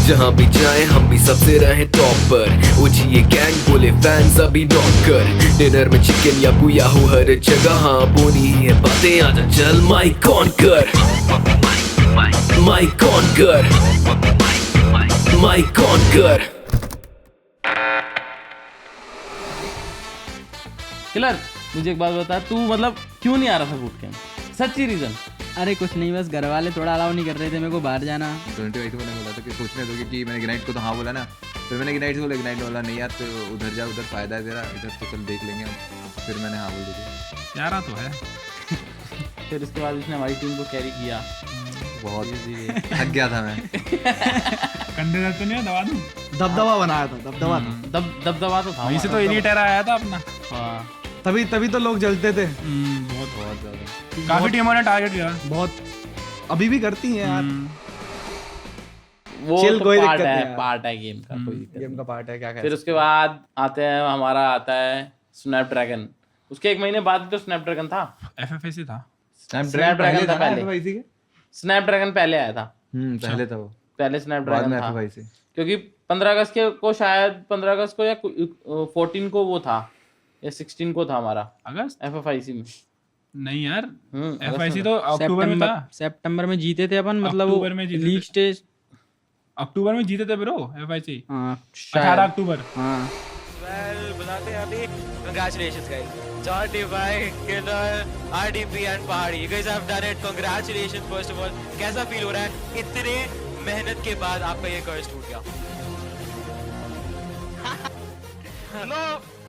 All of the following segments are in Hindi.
जहाँ भी जाए हम भी सबसे रहे टॉप पर। उठिए गैंग बोले फैंस अभी नॉक कर। डिनर में चिकन या बुया हो हर जगह, हाँ बोनी है बातें आजा चल माइक ऑन कर। माइक ऑन कर, माइक ऑन कर। किलर मुझे एक बात बता, तू मतलब क्यों नहीं आ रहा था बूट कैंप? सच्ची रीजन? अरे कुछ नहीं, बस घर वाले थोड़ा अलाउ नहीं कर रहे थे मेरे को बाहर जाना। 20 को मैंने बोला था कि सोचने दो कि मैंने इग्नाइट को तो हाँ बोला ना, फिर मैंने इग्नाइट से बोला, इग्नाइट बोला नहीं यार तो उधर जा, उधर फायदा है तेरा, इधर तो चल देख लेंगे हम। फिर मैंने हाँ बोल दी। प्यारा तो है। फिर उसके बाद उसने हमारी टीम को कैरी किया। बहुत थक गया था मैं। कंधे दर्द तो नहीं है, दवा दूं? दबदबा बनाया था, दबदबा था। दबदबा तो था वहीं से तो हमारा। एलिट एरा आया था अपना। हाँ। तभी तो लोग जलते थे बहुत ज़्यादा। काफी टीमों ने टारगेट किया। बहुत, अभी भी करती हैं यार। वो Chill, तो कोई पार्ट दिक्कत नहीं है, यार। पार्ट है गेम का, कोई दिक्कत गेम नहीं। का पार्ट है, क्या कह फिर उसके बाद आते हैं हमारा आता है स्नैपड्रैगन। उसके एक महीने बाद तो स्नैपड्रैगन था। FFAC था। स्नैपड्रैगन था पहले। FFIC के? स्नैपड्रैगन पहले आया था। पहले था वो, पहले बाद स्नैपड्रैगन में था FFIC। क्योंकि 15 अगस्त को शायद 15 अगस्त को या 14 को वो था या 16 को था हमारा अगस्त? FFIC में। नहीं यार, अगस्त FIC में तो अक्टूबर में था। सितंबर में जीते थे अपन, मतलब वो अक्टूबर में जीते लीग थे। स्टेज। अक्टूबर में जीते थे ब्रो FIC। हाँ 18 अक्टूबर। हाँ बुलाते हैं अभी। Congratulations guys. Jordi Bhai, Killer, RDP and Pahadi. You guys have done it. Congratulations first of all. कैसा फील हो रहा है इतने मेहनत के बाद आपका ये कर्ज टूट गया?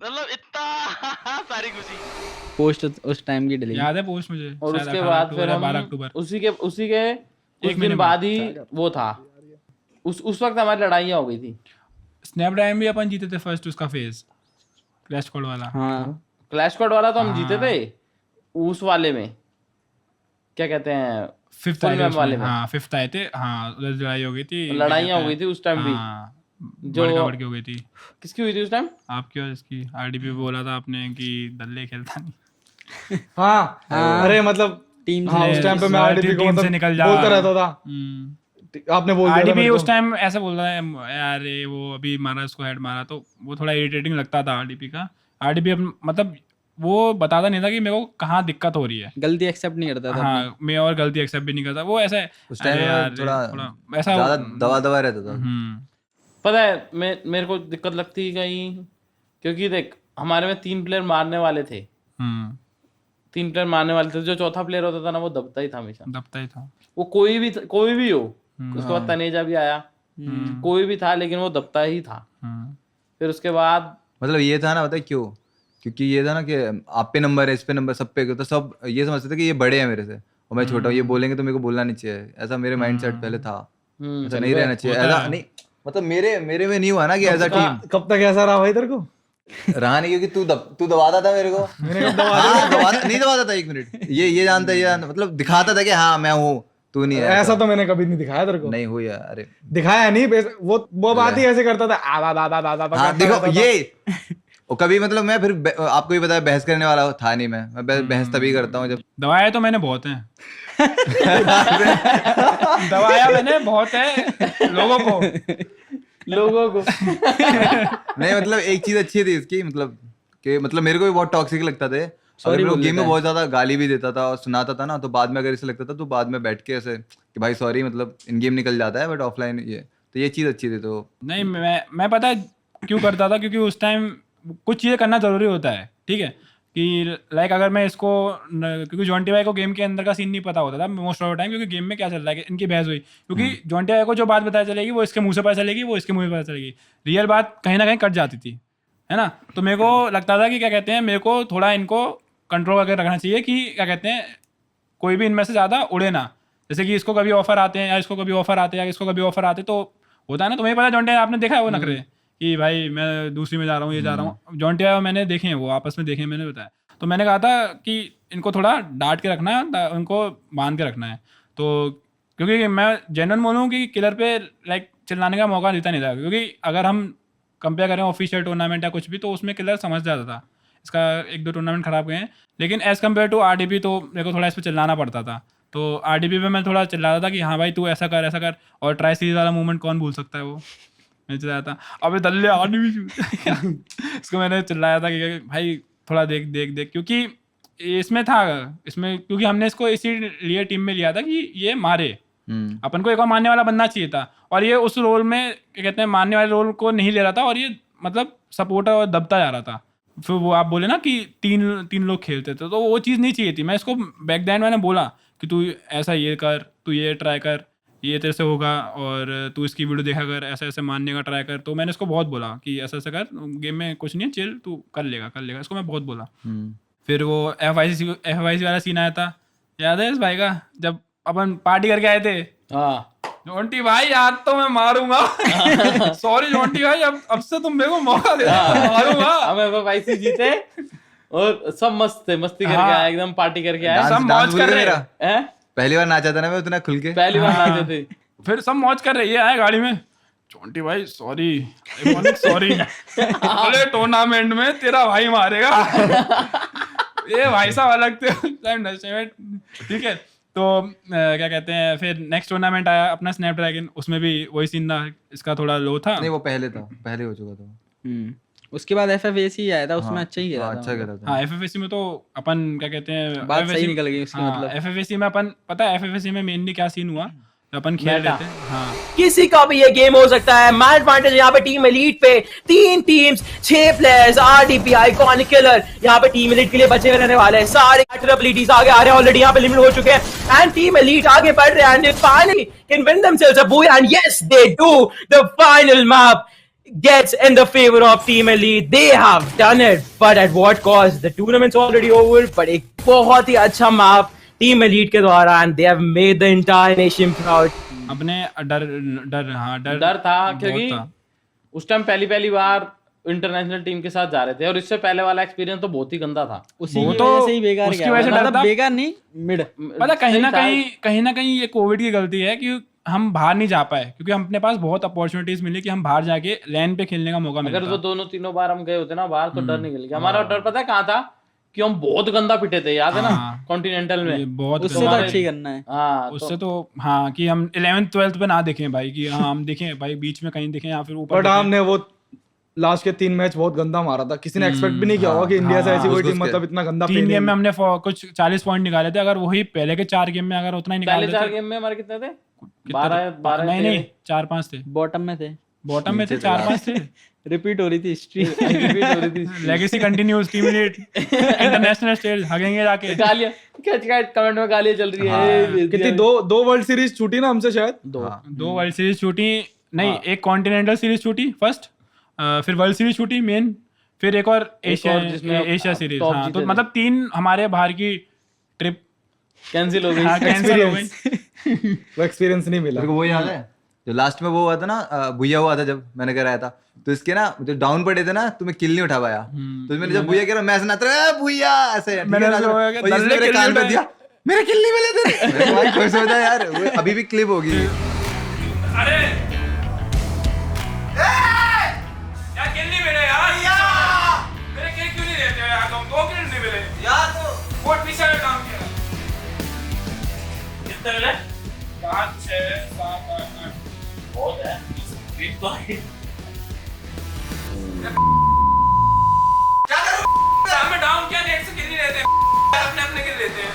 मतलब इतना सारी खुशी। पोस्ट उस टाइम की डिलीट। याद है पोस्ट मुझे। और शायद उसके 18 बाद अक्टूबर फिर या हम 12 अक्टूबर। उसी के कुछ महीने दिन बाद ही वो था। उस वक्त हमारी लड़ाइयाँ हो गई थी। स्नैपड्रैगन भी अपन जीते थे फर्स्ट उसका फेज, क्लैश कोड वाला। हाँ क्लैश स्क्वाड वाला तो हम हाँ। जीते थे। उस वाले में क्या कहते हैं, फिफ्थ Full आए थे map उसमें। वाले में। हाँ फिफ्थ आए थे। हाँ उधर लड़ाई हो गई थी। लड़ाइयाँ हो गई थी उस टाइम भी। हाँ, जो- बढ़ के हो गई थी। किसकी हुई थी उस टाइम? आपकी और इसकी। RDP बोला था आपने कि दल्ले खेलता नहीं। हाँ अरे मतलब टीम हाँ उस टाइम पे मैं Loyalty आरडीपी को team से मतलब निकल जा। बोलता रहता था। आपने बोल दिया था RDP मेरे को। उस टाइम ऐसा बोल रहा है यार ये वो अभी मारा उसको हेड मारा, तो वो थोड़ा इरिटेटिंग लगता था RDP का। RDP मतलब वो बताता नहीं था कि मेरे को कहाँ दिक्कत हो रही है। गलती एक्सेप्ट नहीं करता था। हाँ मैं और गलती एक्सेप्ट भी नहीं करता। वो ऐसा है उस टाइम अरे यार, थोड़ा ऐसा ज़्यादा दवा रहता था। पता है मेरे को दिक्कत लगती कहीं, क्योंकि देख हमारे में 3 प्लेयर मारने वाले थे। 3 प्लेयर मारने वाले थे। जो चौथा प्लेयर होता था ना वो दबता ही था हमेशा। दबता ही था। वो कोई भी हो। उसके बाद तनेजा भी आया। कोई भी था लेकिन वो दबता ही था। फिर उसके बाद मतलब ये था ना, पता है क्यों? क्योंकि ये था ना कि आप पे नंबर है, इस पे नंबर, सब पे, तो सब ये समझते थे कि ये बड़े हैं मेरे से और मैं छोटा हूँ, ये बोलेंगे तो मेरे को बोलना नहीं चाहिए। ऐसा मेरे माइंडसेट पहले था। ऐसा नहीं रहना चाहिए। ऐसा नहीं, मतलब मेरे में नहीं हुआ ना कि ऐसा टीम कब तक ऐसा रहा भाई तेरे को? रहा नहीं, क्योंकि तू दबाता था मेरे को। हाँ, नहीं दबाता था। 1 मिनट, ये जानता है, ये मतलब दिखाता था कि हाँ मैं हूँ, तू नहीं है। ऐसा तो मैंने कभी नहीं दिखाया तेरे को। नहीं हुई यार। अरे दिखाया नहीं, वो बात ही ऐसे करता था। हाँ देखो ये और कभी मतलब मैं फिर आपको भी बताया बहस करने वाला था नहीं। मैं बहस तभी करता हूँ जब दवाया तो मैंने बहुत है। दवाया मैंने बहुत है लोगों को। नहीं मतलब एक चीज अच्छी थी इसकी, मतलब कि मतलब मेरे को भी बहुत टॉक्सिक लगता थे। अगर मेरे को गेम में बहुत ज्यादा गाली भी देता था और सुनाता था ना, तो बाद में अगर इसे लगता था तो बाद में बैठ के ऐसे कि भाई सॉरी, मतलब इन गेम निकल जाता है बट ऑफलाइन ये चीज अच्छी थी। तो नहीं मैं पता है क्यों करता था, क्योंकि उस टाइम कुछ चीज़ें करना ज़रूरी होता है। ठीक है कि लाइक अगर मैं इसको क्योंकि जॉन्टी भाई को गेम के अंदर का सीन नहीं पता होता था मोस्ट ऑफ द टाइम, क्योंकि गेम में क्या चल रहा है इनकी बहस हुई, क्योंकि जॉन्टी भाई को जो बात पता चलेगी वो इसके मुंह से पता चलेगी, वो इसके मुंह से पता चलेगी। रियल बात कहीं ना कहीं कट जाती थी, है ना। तो मेरे को लगता था कि क्या कहते हैं, मेरे को थोड़ा इनको कंट्रोल करके रखना चाहिए कि क्या कहते हैं कोई भी इनमें से ज़्यादा उड़े ना। जैसे कि इसको कभी ऑफर आते हैं या इसको कभी ऑफर आते हैं या इसको कभी ऑफर आते, तो होता है ना। तुम्हें पता जॉन्टी आपने देखा है वो नखरे कि भाई मैं दूसरी में जा रहा हूँ, ये जा रहा हूँ। जॉन्टी और मैंने देखे हैं, वो आपस में देखे हैं, मैंने बताया। तो मैंने कहा था कि इनको थोड़ा डांट के रखना है, उनको बांध के रखना है। तो क्योंकि मैं जेन्युइन बोलूँ कि किलर पे लाइक चिल्लाने का मौका देता नहीं था, क्योंकि अगर हम कंपेयर करें ऑफिशियल टूर्नामेंट या कुछ भी, तो उसमें किलर समझ जाता था। इसका 1-2 टूर्नामेंट खराब गए हैं, लेकिन एज़ कम्पेयर टू RDP तो मेरे को थोड़ा इस पर चिल्लाना पड़ता था। तो आरडीपी पे मैं थोड़ा चिल्ला रहा था कि हाँ भाई तू ऐसा कर, और ट्राई सीरीज वाला मूवमेंट कौन भूल सकता है वो, मैं चिल्लाया था अबे दल्ले आरडीपी इसको मैंने चिल्लाया था कि भाई थोड़ा देख क्योंकि क्योंकि हमने इसको इसीलिए टीम में लिया था कि ये मारे, अपन को एक और मारने वाला बनना चाहिए था, और ये उस रोल में क्या कहते हैं मारने वाले रोल को नहीं ले रहा था, और ये मतलब सपोर्टर और दबता जा रहा था। फिर वो आप बोले ना कि तीन लोग खेलते थे, तो वो चीज़ नहीं चाहिए थी। मैं इसको बैक दैन मैंने बोला कि तू ऐसा ये कर, तू ये ट्राई कर, ये तेरे से होगा, और तू इसकी वीडियो देखा कर, ऐसे ऐसे मारने का ट्राई कर। तो मैंने इसको बहुत बोला कि ऐसा ऐसा कर, गेम में कुछ नहीं है, चिल, तू कर लेगा, इसको मैं बहुत बोला। फिर वो FYC वाला सीन आया था, याद है इस भाई का, जब अपन पार्टी करके आए थे। हाँ जोंटी भाई आज तो मैं मारूंगा सॉरी जोंटी भाई, अब से तुम मेरे को मौका दे, मारूंगा। हम FYC जीते और सब मस्त थे, मस्ती करके आए, एकदम पार्टी करके आए, डांस सब मौज कर रहे हैं। पहली बार नाचा था ना मैं उतना खुल के, पहली बार नाचे थे। फिर सब मौज कर रहे, ये आए गाड़ी में, जोंटी भाई सॉरी बोले टूर्नामेंट में तेरा भाई मारेगा ये भाई साहब अलग थे ठीक है। तो क्या कहते हैं, फिर नेक्स्ट टूर्नामेंट आया अपना स्नैपड्रैगन, उसमें भी वही सीन था, इसका थोड़ा लो था। नहीं वो पहले हो चुका था। उसके बाद FFAC आया था, उसमें अच्छा ही खेला था। अच्छा खेला था। हाँ FFAC में तो अपन क्या कहते हैं बात सही निकल गई उसकी, मतलब FFAC में अपन पता है FFAC में मेनली क्या सीन हुआ, अपन खेल रहे थे। हाँ किसी का भी ये गेम हो सकता है। मैच एडवांटेज यहाँ पे टीम एलीट पे, 3 teams 6 players, RDP iconic killer यहाँ पे टीम एलीट के लिए बचे हुए रहने वाले हैं। सारे एबिलिटीज आगे आ रहे हैं, ऑलरेडी यहाँ पे लिमिट हो चुके हैं एंड टीम एलीट आगे बढ़ रहे हैं and they finally can win themselves a buy and yes they do. The final map gets in the favor of Team Elite. They have done it, but at what cost? The tournament's already over, but एक बहुत ही अच्छा मैप टीम एलीट के द्वारा and they have made the entire nation proud. अपने डर था क्योंकि उस टाइम पहली बार इंटरनेशनल टीम के साथ जा रहे थे, और इससे पहले वाला एक्सपीरियंस तो बहुत ही गंदा था। उसी की वजह से ही बेकार उसकी गया, वजह से डर मतलब था। बेकार नहीं, मिड। पता कहीं ना कहीं ये कोविड की गलती है कि हम बाहर नहीं जा पाए, क्योंकि हम अपने पास बहुत अपॉर्चुनिटीज मिली कि हम बाहर जाके लैन पे खेलने का मौका मिला। अगर वो दोनों तीनों बार हम गए होते ना बाहर, तो डर निकल गया। हमारा डर पता है कहाँ था कि हम बहुत गंदा पिटे थे, याद है ना कॉन्टिनेंटल में। बहुत उससे तो अच्छी करना है। हाँ उससे तो हाँ कि हम 11th-12th पे ना देखें भाई, कि हाँ हम देखें भाई बीच में कहीं देखें या फिर ऊपर। बट हमने वो लास्ट के 3 मैच बहुत गंदा मारा था, किसी ने एक्सपेक्ट भी नहीं किया होगा कि इंडिया से ऐसी कोई टीम मतलब इतना गंदा 3 गेम में हमने कुछ 40 पॉइंट निकाले थे। अगर वही पहले के 4 गेम में अगर उतना ही निकाले पहले 4 गेम में हमारे कितने थे? 12 नहीं 4-5 थे। बॉटम में थे 4-5 थे। रिपीट हो रही थी history. Legacy continues, team elite international stage हगेंगे जाके। गालियां कमेंट में गालियां चल रही है। कितनी दो वर्ल्ड सीरीज छूटी ना हमसे शायद, 2 वर्ल्ड सीरीज छूटी नहीं, एक कॉन्टिनेंटल सीरीज छूटी फर्स्ट, फिर वर्ल्ड सीरीज छूटी मेन, फिर एक और एशिया सीरीज। हाँ तो मतलब 3 हमारे बाहर की ट्रिप कैंसिल हो गई। कैंसिल हो गई। वो एक्सपीरियंस नहीं मिला। मेरे को वो याद है जो लास्ट में वो हुआ था ना, भूया हुआ था जब मैंने कराया था, तो इसके ना जो डाउन पड़े थे ना, तो मैं किल नहीं उठा पाया। तो मैंने जब भूया कह रहा मैं ऐसा नाच रहा भूया ऐसे, मेरे कान पे दिया, मेरे किल नहीं मिले थे। भाई खुश हो जाए यार, वो अभी भी क्लिप होगी। अरे यार किल नहीं मिले यार, मेरे किल क्यों नहीं देते यार तुम? 2 किल नहीं मिले यार, तो कोर्ट पीछे में काम किया। कितने मिले? 5 6 7 8 9 बहुत है। बीट तो है क्या करूं? हमें डाउन किया, नेट से किल नहीं लेते, अपने किल लेते हैं।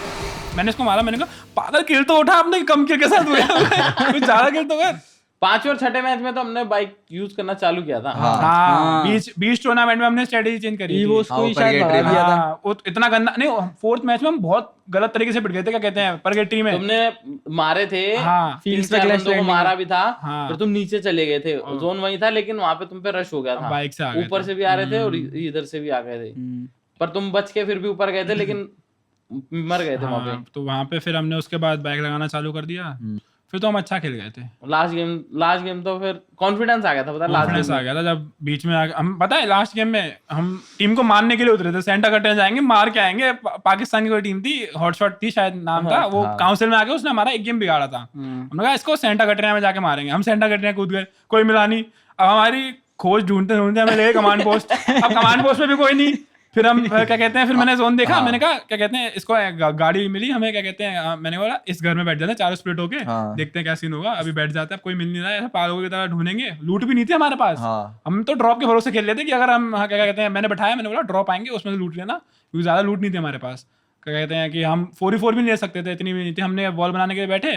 मैंने इसको मारा, मैंने कहा पागल किल तो उठा, आपने कम किल के साथ हुआ कुछ ज्यादा किल तो कर। 5वें और 6ठे मैच में तो हमने बाइक यूज करना चालू किया था। हाँ बीच टूर्नामेंट में हमने स्ट्रेटेजी चेंज करी थी। उसको ही शायद भगा दिया था। वो इतना गंदा नहीं, 4th मैच में हम बहुत गलत तरीके से पिट गए थे, क्या कहते हैं परगेट्री में। तुमने मारे थे, हाँ, 3-4 बंदों को मारा भी था, हाँ, फिर तुम नीचे चले गए थे, जोन वही था, लेकिन वहां पे तुम पे रश हो गया था, बाइक से आ गए ऊपर से भी आ रहे थे और इधर से भी आ गए थे, पर तुम बच के फिर भी ऊपर गए थे, लेकिन मर गए थे वहां पे। तो वहां पे फिर हमने उसके बाद बाइक लगाना चालू कर दिया, फिर तो हम अच्छा खेल गए थे। लास्ट गेम तो फिर कॉन्फिडेंस आ गया था, पता है कॉन्फिडेंस आ गया था जब बीच में हम पता है लास्ट गेम में हम टीम को मारने के लिए उतरे थे, सेंटा कटने जाएंगे मार के आएंगे। पाकिस्तान की कोई टीम थी, हॉटशॉट थी शायद नाम था, वो काउंसिल में आके उसने हमारा एक गेम बिगाड़ा था। हमने कहा इसको सेंटा कटरिया में जाके मारेंगे। हम सेंटा कटरिया कूद गए, कोई मिला नहीं। अब हमारी खोज ढूंढते ढूंढते हमें लगे कमांड पोस्ट। अब कमांड पोस्ट में भी कोई नहीं, फिर हम क्या कहते हैं, फिर मैंने जोन देखा, मैंने कहा क्या कहते हैं इसको, गाड़ी मिली हमें, क्या कहते हैं, मैंने बोला इस घर में बैठ जाते हैं चारों स्प्लिट होके, देखते हैं क्या सीन होगा। अभी बैठ जाते हैं, कोई मिल नहीं रहा है, ऐसा पागलों की तरह ढूंढेंगे। लूट भी नहीं थी हमारे पास, हम तो ड्रॉप के भरोसे खेल लेते कि अगर हम क्या कहते हैं, मैंने बैठाया, मैंने बोला ड्रॉप आएंगे उसमें से लूट लेना, क्योंकि ज्यादा लूट नहीं थी हमारे पास। क्या कहते हैं कि हम 4v4 भी ले सकते थे, इतनी भी नहीं थी। हमने वॉल बनाने के लिए बैठे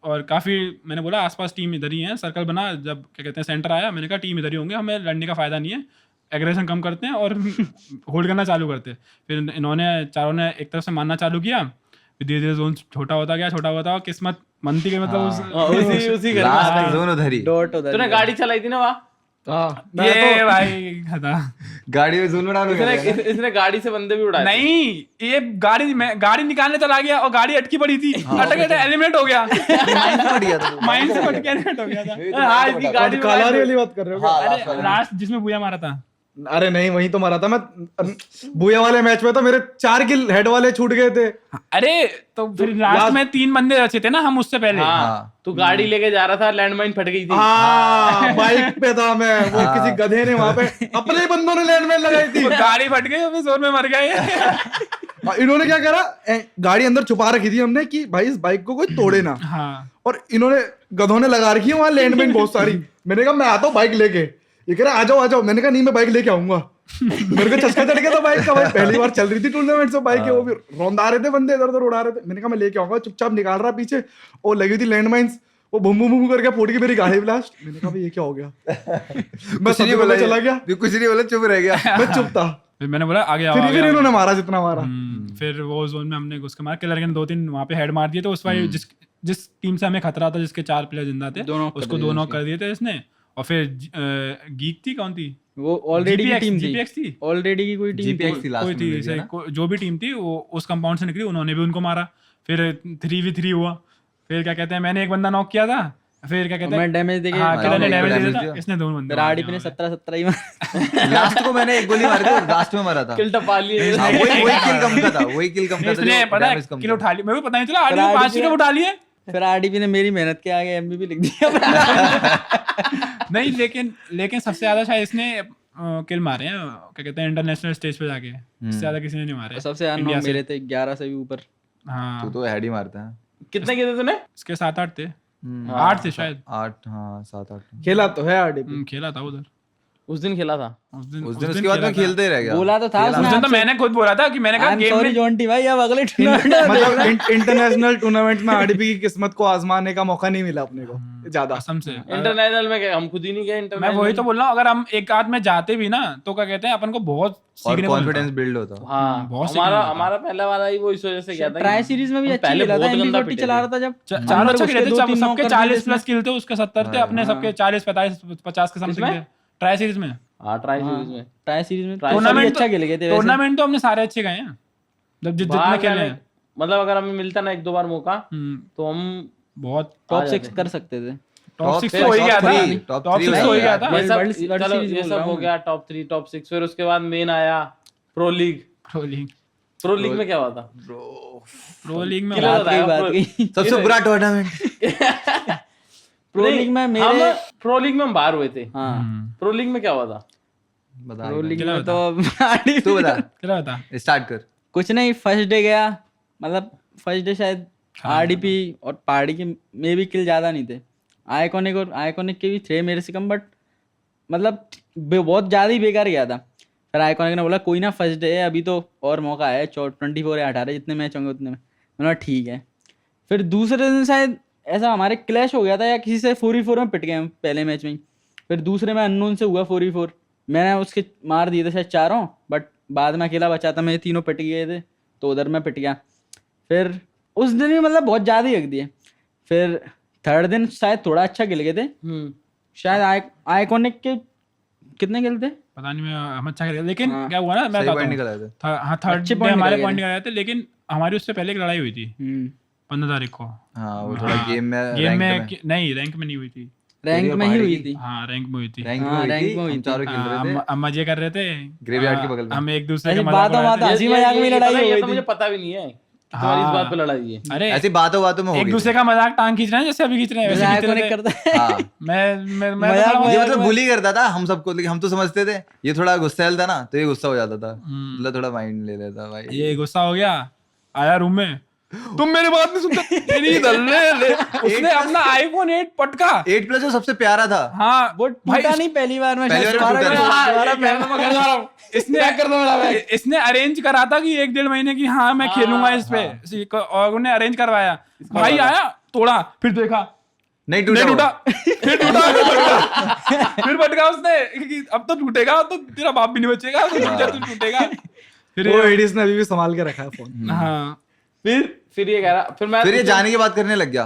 और काफ़ी, मैंने बोला आसपास टीम इधर ही है, सर्कल बना। जब क्या कहते हैं सेंटर आया, मैंने कहा टीम इधर ही होंगे, हमें लड़ने का फ़ायदा नहीं है, एग्रेशन कम करते हैं और होल्ड करना चालू करते हैं। फिर इन्होंने चारों ने एक तरफ से मारना चालू किया, फिर धीरे धीरे जोन छोटा होता गया, किस्मत बनती गई, मतलब उसी घर में जोन उधर ही। तूने गाड़ी चलाई थी ना वहाँ, ये भाई था गाड़ी में जोन बना लो। इसने गाड़ी से बंदे भी उड़ाए। नहीं, ये गाड़ी निकालने चला गया और गाड़ी अटकी पड़ी थी, अटक एलिमिनेट हो गया, माइंड से फट के एलिमिनेट हो गया था। हाँ, इसकी गाड़ी कालारी वाली बात कर रहे हो? अरे लास्ट जिसमें बुया मारा था। अरे नहीं, वही तो मारा था मैं। बुया वाले मैच में तो मेरे 4 किल हेड वाले छूट गए थे। अरे तो फिर लास्ट में 3 बंदे बचे थे ना हम उससे पहले। तू गाड़ी लेके जा रहा था, लैंडमाइन फट गई थी। बाइक पे था मैं, वो किसी गधे ने वहां पे अपने ही बंदों ने लैंडमाइन लगाई थी, गाड़ी फट गई, अभी जोर में मर गए। इन्होंने क्या करा, गाड़ी अंदर छुपा रखी थी हमने कि भाई इस बाइक को कोई तोड़े ना। और इन्होंने गधों ने लगा रखी है वहां लैंडमाइन बहुत सारी। मैंने कहा मैं आता हूँ बाइक लेके, ये कह रहा आ जाओ। मैंने कहा नहीं, मैं बाइक लेके आऊंगा। मेरे को चस्का चढ़ गया था बाइक का, भाई पहली बार चल रही थी टूर्नामेंट से बाइक है, वो भी रौंदा रहे थे बंदे, इधर उधर उड़ा रहे थे। मैंने कहा मैं लेके आऊंगा, चुपचाप निकाल रहा पीछे, और लगी थी लैंडमाइंस, वो बूम बूम बूम करके फूट गई मेरी गाड़ी ब्लास्ट। मैंने कहा भाई ये क्या हो गया, मैं सभी बोला चला गया, कुछ नहीं बोला, चुप रह गया। मैं चुप था। फिर मैंने बोला आगे आओ, फिर इन्होंने मारा जितना मारा। फिर वो जोन में हमने उसके मार के लड़के ने 2-3 वहां पे हेड मार दिए, तो उस वाली जिस टीम से हमें खतरा था, जिसके 4 प्लेयर जिंदा थे, उसको 2 नॉक कर दिए थे इसने। और फिर गीक थी, कौन थी वो, ऑलरेडी की टीम GPX थी, ऑलरेडी की कोई टीम GPX थी लास्ट कोई में, थी, जो भी टीम थी वो उस कंपाउंड से निकली, उन्होंने भी उनको मारा। फिर 3v3 हुआ। फिर क्या कहते हैं, मैंने एक बंदा नॉक किया था, फिर क्या कहते हैं मैं डैमेज देके, किलर ने डैमेज दिया था, इसने 2 बंदे, आरडीपी ने 17 ही मारा। लास्ट को मैंने एक गोली मारी थी, लास्ट में मरा था। किल टपा लिए। वही किल कम का था, वही किल कम का था। इसने पता है किल उठा ली, मेरे को पता नहीं चला, आरडीपी 5 किलो उठा लिए। फिर आरडीपी ने मेरी मेहनत के आगे एमवीपी लिख दिया। नहीं, लेकिन सबसे ज्यादा शायद इसने किल मारे हैं, क्या कहते हैं, इंटरनेशनल स्टेज पे जाके, इससे ज्यादा किसी ने नहीं मारे। सबसे ज्यादा नॉक मेरे थे, 11 से भी ऊपर। हाँ, तू तो हेड ही मारता है। कितने किए थे तूने? इसके 7-8 थे, 8 थे शायद, 8, हाँ 7-8 खेला तो है आरडीपी, खेला था उधर उस दिन खेला था। उस दिन उसके बाद में खेलते ही रह गया। बोला तो था उस दिन तो मैंने खुद बोला था कि मैंने कहा गेम में जॉन्टी भाई अब अगले टूर्नामेंट मतलब इंटरनेशनल टूर्नामेंट में आरडीपी की किस्मत को आजमाने का मौका नहीं मिला अपने को ज्यादा। कसम से इंटरनेशनल में हम खुद ही नहीं गए। मैं इंटरनेशनल वही तो बोल रहा हूँ, अगर हम एक आध में जाते भी ना तो क्या कहते हैं अपन को बहुत सीखने को कॉन्फिडेंस बिल्ड होता। हाँ, बहुत हमारा पहला वाला ही वो इस वजह से गया था। ट्राई सीरीज में भी अच्छा पहले खेला था, बहुत गंदा एमबी चला रहा था जब चारों अच्छे खेले थे, सबके 40 प्लस किल थे, उसके 70 थे, अपने सबके 40 50 के समथिंग थे ट्राई सीरीज में। हाँ, ट्राई सीरीज में टूर्नामेंट अच्छा खेले गए थे। टूर्नामेंट तो हमने सारे अच्छे गए हैं, जब जितने खेले हैं। मतलब अगर हमें मिलता ना 1-2 बार मौका तो हम बहुत टॉप 6 कर सकते थे। टॉप 6 हो ही गया था, टॉप 6 हो ही गया था। ये सब हो गया, टॉप 3 टॉप 6। फिर उसके बाद मेन आया प्रो लीग में क्या हुआ था? प्रो लीग में सबसे बुरा टूर्नामेंट। प्रो लीग में मेरे प्रो लीग में हम बाहर हुए थे। हाँ, प्रो लीग में क्या हुआ था? प्रो लीग में तो तू बता, क्या बता, स्टार्ट कर। कुछ नहीं, फर्स्ट डे गया, मतलब फर्स्ट डे शायद आरडीपी और पहाड़ी के में भी किल ज्यादा नहीं थे। आइकॉनिक के भी थे मेरे से कम, बट मतलब बहुत ज्यादा ही बेकार गया था। फिर आइकॉनिक ने बोला कोई ना, फर्स्ट डे है, अभी तो और मौका है, 24 या 18 जितने मैच होंगे उतने में। मैंने कहा ठीक है। फिर दूसरे दिन शायद ऐसा हमारे क्लैश हो गया था, या किसी से 4v4 में पिट गए हम पहले मैच में ही। फिर दूसरे में अननोन से हुआ 4v4, मैंने उसके मार दिए थे शायद 4, बट बाद में अकेला बचा था, मेरे 3 पिट गए थे, तो उधर मैं पिट गया। फिर उस दिन भी मतलब बहुत ज़्यादा ही रख दिए। फिर थर्ड दिन शायद थोड़ा अच्छा खेल गए थे, शायद आइकॉनिक के कितने खेल थे पता नहीं, मैं हम अच्छा खेले, लेकिन क्या हुआ ना, मैं पॉइंट निकल आए थे। हाँ, थर्ड डे हमारे पॉइंट निकल आए थे, लेकिन हमारी उससे पहले एक लड़ाई हुई थी 15 तारीख को। हाँ, वो थोड़ा गेम में नहीं, रैंक में नहीं हुई थी, रैंक में ही हुई थी। हाँ, रैंक में हुई थी। रैंक में हुई थी। चारों खेल रहे थे, हम मजे कर रहे थे ग्रेवयार्ड के बगल में। हम एक दूसरे के बातों हंसी मजाक में लड़ाई हो गई थी। मुझे पता भी नहीं है तुम्हारी इस बात पे लड़ाई है। अरे ऐसी बातों बातों में हो एक गई दूसरे का मजाक टांग खींच रहे हैं जैसे अभी खींच रहे हैं वैसे मजाक खींच को रहे नहीं थे। करता है। हाँ मैं ये तो मतलब बुली करता था हम सबको, लेकिन हम तो समझते थे ये थोड़ा गुस्सैल था ना, तो ये गुस्सा हो जाता था, मतलब थोड़ा माइंड ले लेता भाई। ये गुस्सा हो गया, आया रूम में, तुम मेरी बात नहीं सुनते, तेरी दल्ले ले। उसने अपना आईफोन 8 पटका। 8 प्लस जो सबसे प्यारा था। हाँ वो टूटा नहीं पहली बार में, पहली शायद बार में दोबारा टूटा करो, नहीं। दोबारा पहन लो, घर जा रहा हूँ। इसने अरेंज करा था कि 1-1.5 महीने की हाँ मैं खेलूंगा इस पे, और उन्हें अरेंज करवाया। भाई आया, तोड़ा, फिर देखा नहीं नहीं टूटा टूटा, फिर टूटा, फिर भटका उसने कि अब तो टूटेगा, तो तेरा बाप भी नहीं बचेगा, तू टूटेगा। फिर वो एडिस ने अभी भी संभाल के रखा है फोन। हाँ फिर ये कह रहा, फिर ये जाने की बात करने लग गया,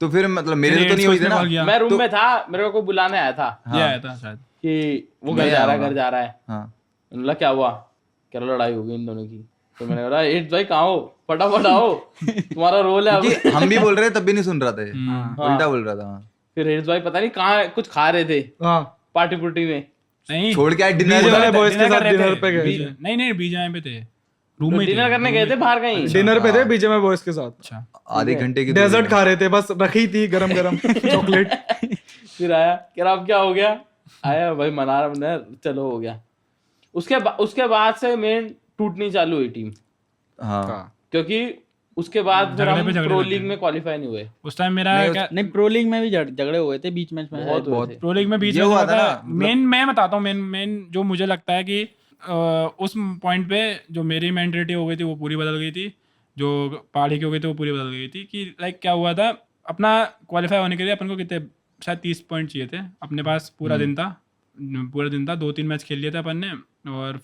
तो फिर मतलब मेरे से तो नहीं हुई थी ना। मैं रूम में था, मेरे को कोई बुलाने आया था ये आया था शायद कि वो घर जा रहा है। हाँ मैंने बोला क्या हुआ, कह रहा लड़ाई हो गई इन दोनों की। तो मैंने बोला एट भाई कहाँ हो, फटाफट आओ, तुम्हारा रोल है अब। क्योंकि हम भी बोल रहे तब भी नहीं सुन रहा था ये, उल्टा बोल रहा था। हाँ। फिर हेड्स भाई पता नहीं कहाँ कुछ खा रहे थे हाँ पार्टी पुर्टी में। नहीं छोड़ के आए डिनर बीजे वाले बॉयज के डिनर साथ कर रहे डिनर थे। पे गए बीजे- नहीं बीजे पे थे, रूम में डिनर करने गए थे बाहर कहीं। डिनर पे थे बीजे में बॉयज के साथ, अच्छा आधे घंटे की डेजर्ट खा रहे थे, बस रखी थी गरम गरम चॉकलेट। फिर आया कह रहा अब क्या हो गया, आया भाई मना रहा, मैंने चलो हो गया। उसके बाद से मेन टूटनी चालू हुई टीम, हाँ क्योंकि उसके बाद फिर झगड़े हम पे झगड़े प्रो लगे। लीग में क्वालिफाई नहीं हुए। उस टाइम मेरा नहीं प्रो लीग में भी झगड़े हुए थे बीच मैच में, बहुत शायद। हुए थे। प्रो लीग में बीच ये में हुआ हुआ था था। ना, मतलब- मेन मैं बताता हूँ, मेन जो मुझे लगता है कि उस पॉइंट पे जो मेरी मेंटेलिटी हो गई थी वो पूरी बदल गई थी, जो पहाड़ी की हो गई थी वो पूरी बदल गई थी। कि लाइक क्या हुआ था, अपना क्वालिफाई होने के लिए अपन को कितने शायद 30 पॉइंट चाहिए थे, अपने पास पूरा दिन था 2-3 मैच खेल लिए थे अपन ने। और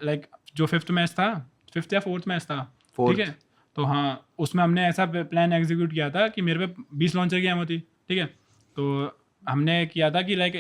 लाइक जो 5th मैच था, 5th या 4th मैच था, ठीक है, तो हाँ उसमें हमने ऐसा प्लान एग्जीक्यूट किया था कि मेरे पे 20 लॉन्चर की एमो थी, ठीक है, तो हमने किया था कि लाइक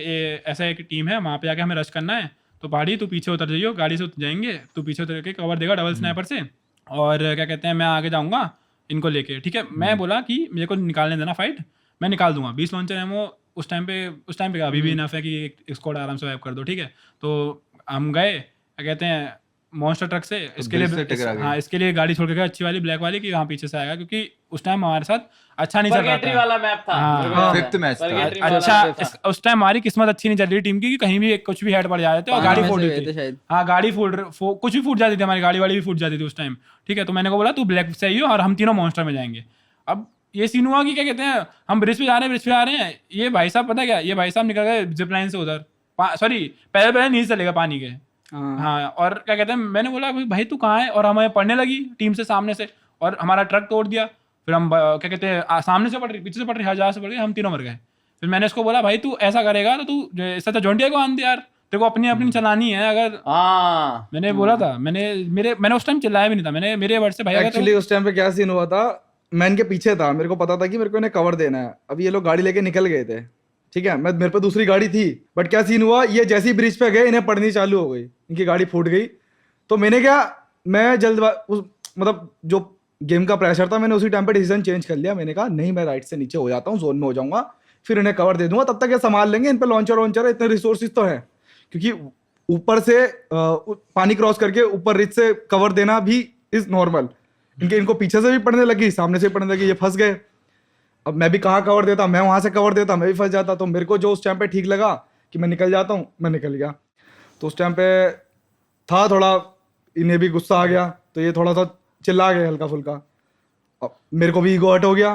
ऐसा एक टीम है, वहाँ पे जाके हमें रश करना है, तो पहाड़ी तू पीछे उतर जाइयो, गाड़ी से उतर जाएंगे, तू पीछे उतर के कवर देगा डबल स्नाइपर से, और क्या कहते हैं मैं आगे जाऊँगा इनको लेके, ठीक है। मैं बोला कि मेरे को निकालने देना फाइट, मैं निकाल दूंगा 20 लॉन्चर एमो उस टाइम पे अभी भी इनफ है कि एक स्क्वाड आराम से वाइप कर दो, ठीक है। तो हम गए, क्या कहते हैं, मॉन्स्टर ट्रक से इसके लिए, हाँ इसके लिए गाड़ी छोड़ के गए अच्छी वाली ब्लैक वाली, कि वहाँ पीछे से आएगा, क्योंकि उस टाइम हमारे साथ अच्छा नहीं चल रहा Purgatory था। वाला मैप था। हाँ, मेरे को याद है। 5th मैच था। Purgatory वाला अच्छा मैप था। उस टाइम हमारी किस्मत अच्छी नहीं चल रही टीम की, कि कहीं भी कुछ भी हेड पड़ जा रहे थे और गाड़ी में फूट से रही गए थे थी। शायद। हाँ गाड़ी कुछ भी फूट जाती थी, हमारी गाड़ी वाड़ी भी फूट जाती थी उस टाइम, ठीक है। तो मैंने को बोला तू ब्लैक से आइयो और हम तीनों मॉन्स्टर में जाएंगे। अब ये सीन हुआ कि क्या कहते हैं, हम ब्रिज पे जा रहे हैं, ये भाई साहब पता क्या, ये भाई साहब निकल गए जिप लाइन से उधर, सॉरी पहले नीचे चलेगा पानी के, हाँ, और क्या कहते हैं, मैंने बोला भाई तू कहाँ है, और हमें पड़ने लगी टीम से सामने से, और हमारा ट्रक तोड़ दिया। फिर हम क्या कहते हैं सामने से पड़ रही, पीछे से पड़ रही, हजार से पड़ गई, हम तीनों मर गए। फिर मैंने इसको बोला भाई तू ऐसा करेगा तो तू ऐसा तो जॉन्टिया को आन दे यार, तेरे को अपनी चलानी है। अगर हाँ मैंने बोला था, मैंने उस टाइम चिल्लाया भी नहीं था, मैंने मेरे वर्ड से भाई एक्चुअली उस टाइम पे क्या सीन हुआ था, मैं इनके पीछे था, मेरे को पता था कि मेरे को इन्हें कवर देना है। अब ये लोग गाड़ी लेके निकल गए थे, ठीक है, मेरे पे दूसरी गाड़ी थी, बट क्या सीन हुआ, ये जैसी ब्रिज पे गए इन्हें पड़नी चालू हो गई, इनकी गाड़ी फूट गई। तो मैंने क्या, मैं मतलब जो गेम का प्रेशर था, मैंने उसी टाइम पे डिसीजन चेंज कर लिया। मैंने कहा नहीं, मैं राइट से नीचे हो जाता हूँ, जोन में हो जाऊंगा, फिर इन्हें कवर दे दूंगा, तब तक ये संभाल लेंगे, इन पे लॉन्चर इतने रिसोर्सेज तो है, क्योंकि ऊपर से पानी क्रॉस करके ऊपर रिच से कवर देना भी इज नॉर्मल। इनको पीछे से भी पड़ने लगी, सामने से भी पड़ने लगी, ये फंस गए। अब मैं भी कहाँ कवर देता, मैं वहां से कवर देता, मैं भी फंस जाता। तो मेरे को जो उस टाइम पे ठीक लगा कि मैं निकल जाता हूँ, मैं निकल गया। तो उस टाइम पे था थोड़ा, इन्हें भी गुस्सा आ गया, तो ये थोड़ा सा चिल्ला गए हल्का फुल्का। अब मेरे को भी ईगो हट हो गया,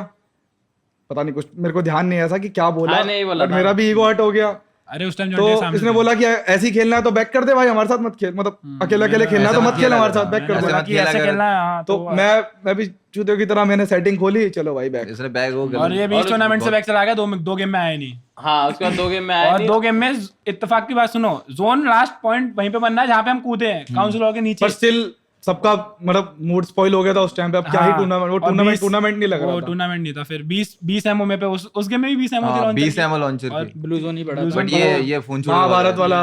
पता नहीं कुछ मेरे को ध्यान नहीं ऐसा कि क्या बोला, हाँ, नहीं बोला बट था। मेरा भी ईगो हट हो गया। अरे उस टाइम तो इसने बोला कि ऐसे ही खेलना है तो बैक कर दे भाई, हमारे साथ मत खेल, मतलब अकेले अकेले खेलना है तो मत खेल, हमारे साथ बैक कर दे। ऐसे खेलना है, हाँ, तो मैं भी चूतियों की तरह मैंने सेटिंग खोली, चलो भाई बैक। इसने बैग हो और ये 20 टूर्नामेंट से बैक चला गया, दो गेम में आया नहीं। हाँ उसके बाद 2 गेम में आया और नहीं। 2 गेम में इत्तेफाक की बात सुनो, जोन लास्ट पॉइंट वहीं पे बनना है जहाँ पे हम कूदे हैं, काउंसिल हॉल के नीचे। पर स्टिल सबका मतलब मूड स्पॉइल हो गया था उस टाइम पे। अब क्या ही टूर्नामेंट, वो टूर्नामेंट नहीं लग रहा था। टूर्नामेंट नहीं था। फिर 20 एमओ में पे उस गेम में भी 20 एमओ थी, 20 एमओ लॉन्चर और की। ब्लू जोन ही पड़ा था। बट ये फोन छोड़ महाभारत वाला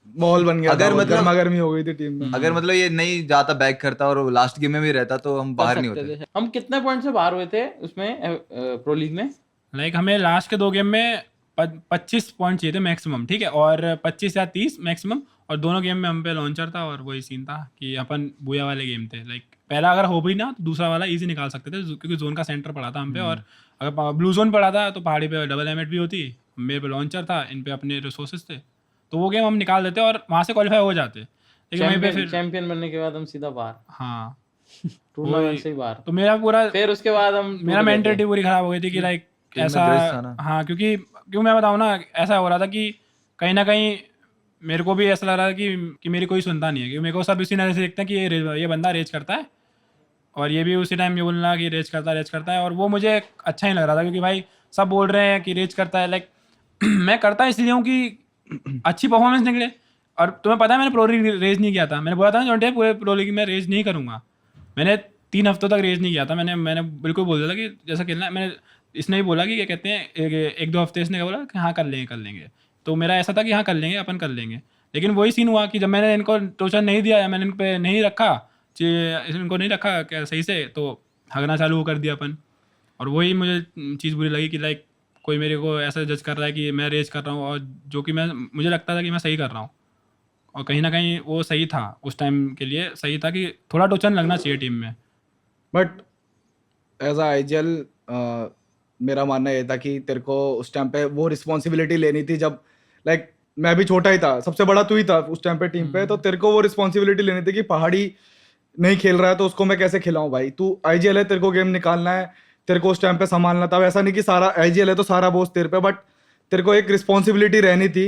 माहौल बन गया, अगर अगर मतलब- गर्मा गर्मी हो गई थी टीम में। अगर मतलब ये नहीं जाता, बैक करता और लास्ट गेम में भी रहता, तो हम बाहर नहीं होते। हम कितने पॉइंट से बाहर हुए थे उसमें प्रो लीग में? लाइक हमें लास्ट के 2 गेम में 25 पॉइंट चाहिए थे मैक्सिमम, ठीक है, और 25 या 30 मैक्सिमम। और दोनों गेम में हम पे लॉन्चर था, और वही सीन था कि अपन बुया वाले गेम थे, लाइक पहला अगर हो भी ना तो दूसरा वाला इजी निकाल सकते थे, क्योंकि जोन का सेंटर पड़ा था हम पे, और अगर ब्लू जोन पड़ा था तो पहाड़ी पे डबल एमेट भी होती, मेरे पे लॉन्चर था, इन पे अपने रिसोर्सेज थे, तो वो गेम हम निकाल देते और वहाँ से क्वालिफाई हो जाते। लेकिन वहीं पे फिर चैंपियन बनने के बाद हम सीधा बाहर, हाँ टूर्नामेंट से ही बाहर। तो मेरा पूरा फिर उसके बाद हम मेरा मेंटलिटी पूरी खराब हो गई थी कि लाइक ऐसा, हाँ क्योंकि क्यों मैं बताऊँ ना, ऐसा हो रहा था कि कहीं ना कहीं मेरे को भी ऐसा लग रहा था कि मेरी कोई सुनता नहीं है, क्योंकि मेरे को सब इसी नज़र से देखते हैं कि ये बंदा रेज करता है, और ये भी उसी टाइम ये बोलना कि रेज करता है, और वो मुझे अच्छा ही लग रहा था, क्योंकि भाई सब बोल रहे हैं कि रेज करता है, लाइक मैं करता इसलिए हूँ कि अच्छी परफॉर्मेंस निकले। और तुम्हें पता है मैंने प्रो लीग रेज नहीं किया था, मैंने बोला था ना जो पूरे प्रो लीग में रेज नहीं करूँगा, मैंने 3 हफ्तों तक रेज नहीं किया था, मैंने बिल्कुल बोल दिया था कि जैसा खेलना है। मैंने इसने ही बोला कि क्या कहते हैं 1-2 हफ्ते इसने बोला कि हाँ कर लेंगे, तो मेरा ऐसा था कि हाँ कर लेंगे, अपन कर लेंगे। लेकिन वही सीन हुआ कि जब मैंने इनको टोचन नहीं दिया या मैंने इन पे नहीं रखा, इनको नहीं रखा क्या सही से, तो हगना चालू कर दिया अपन। और वही मुझे चीज़ बुरी लगी कि लाइक कोई मेरे को ऐसा जज कर रहा है कि मैं रेज कर रहा हूँ, और जो कि मुझे लगता था कि मैं सही कर रहा हूँ, और कहीं ना कहीं वो सही था, उस टाइम के लिए सही था कि थोड़ा टोचन लगना चाहिए टीम में। बट एज अ IGL मेरा मानना ये था कि तेरे को उस टाइम पे वो रिस्पॉन्सिबिलिटी लेनी थी, जब लाइक मैं भी छोटा ही था, सबसे बड़ा तू ही था उस टाइम पे टीम पे, तो तेरे को वो रिस्पॉन्सिबिलिटी लेनी थी कि पहाड़ी नहीं खेल रहा है तो उसको मैं कैसे खिलाऊं। भाई तू IGL है, तेरे को गेम निकालना है, तेरे को उस टाइम पे संभालना था। ऐसा नहीं कि सारा IGL है तो सारा बोझ तेरे पे, बट तेरे को एक रिस्पॉन्सिबिलिटी रहनी थी।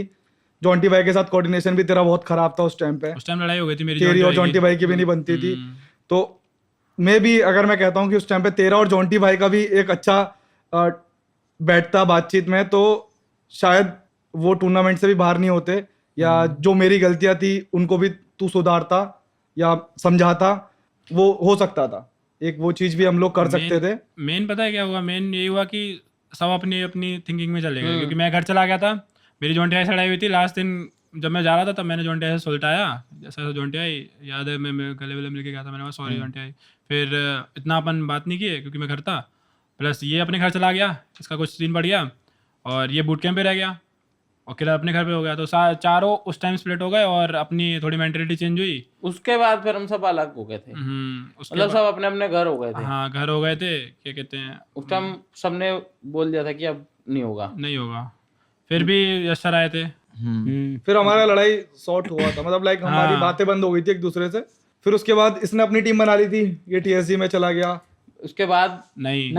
जॉन्टी भाई के साथ कोऑर्डिनेशन भी तेरा बहुत खराब था उस टाइम पे, उस टाइम लड़ाई हो गई थी मेरी तेरी और जॉन्टी भाई की भी नहीं बनती थी। तो मैं भी अगर मैं कहता हूँ कि उस टाइम पे तेरा और जॉन्टी भाई का भी एक अच्छा बैठता बातचीत में, तो शायद वो टूर्नामेंट से भी बाहर नहीं होते, या जो मेरी गलतियां थी उनको भी तू सुधारता या समझाता, वो हो सकता था। एक वो चीज भी हम लोग कर सकते थे। मेन पता है क्या हुआ, मेन यही हुआ कि सब अपनी अपनी थिंकिंग में चले गए, क्योंकि मैं घर चला गया था, मेरी जॉन्टी आई से लड़ाई हुई थी। लास्ट दिन जब मैं जा रहा था तब मैंने जॉन्टी आई से सुलटाया, जैसा जॉन्टी आई याद है, मैं गले वले मिल के गया था, मैंने कहा सॉरी जॉन्टी आई। फिर इतना अपन बात नहीं किए क्योंकि मैं घर था, प्लस ये अपने घर चला गया, इसका कुछ सीन बढ़ गया, और ये बूट कैंप पे रह गया, और किला अपने घर पे हो गया। तो चारों उस टाइम स्प्लिट हो गए और अपनी थोड़ी मेंटेलिटी चेंज हुई। उसके बाद फिर हम सब अलग हो गए थे, मतलब सब अपने अपने घर हो गए थे। हाँ घर हो गए थे, क्या कहते हैं, उस टाइम सबने बोल दिया था कि अब नहीं होगा। फिर भी यश सर आए थे, फिर हमारा लड़ाई सॉर्ट हुआ था, मतलब लाइक हमारी बातें बंद हो गई थी एक दूसरे से। फिर उसके बाद इसने अपनी टीम बना ली थी, ये TSG में चला गया। उसके बाद नहीं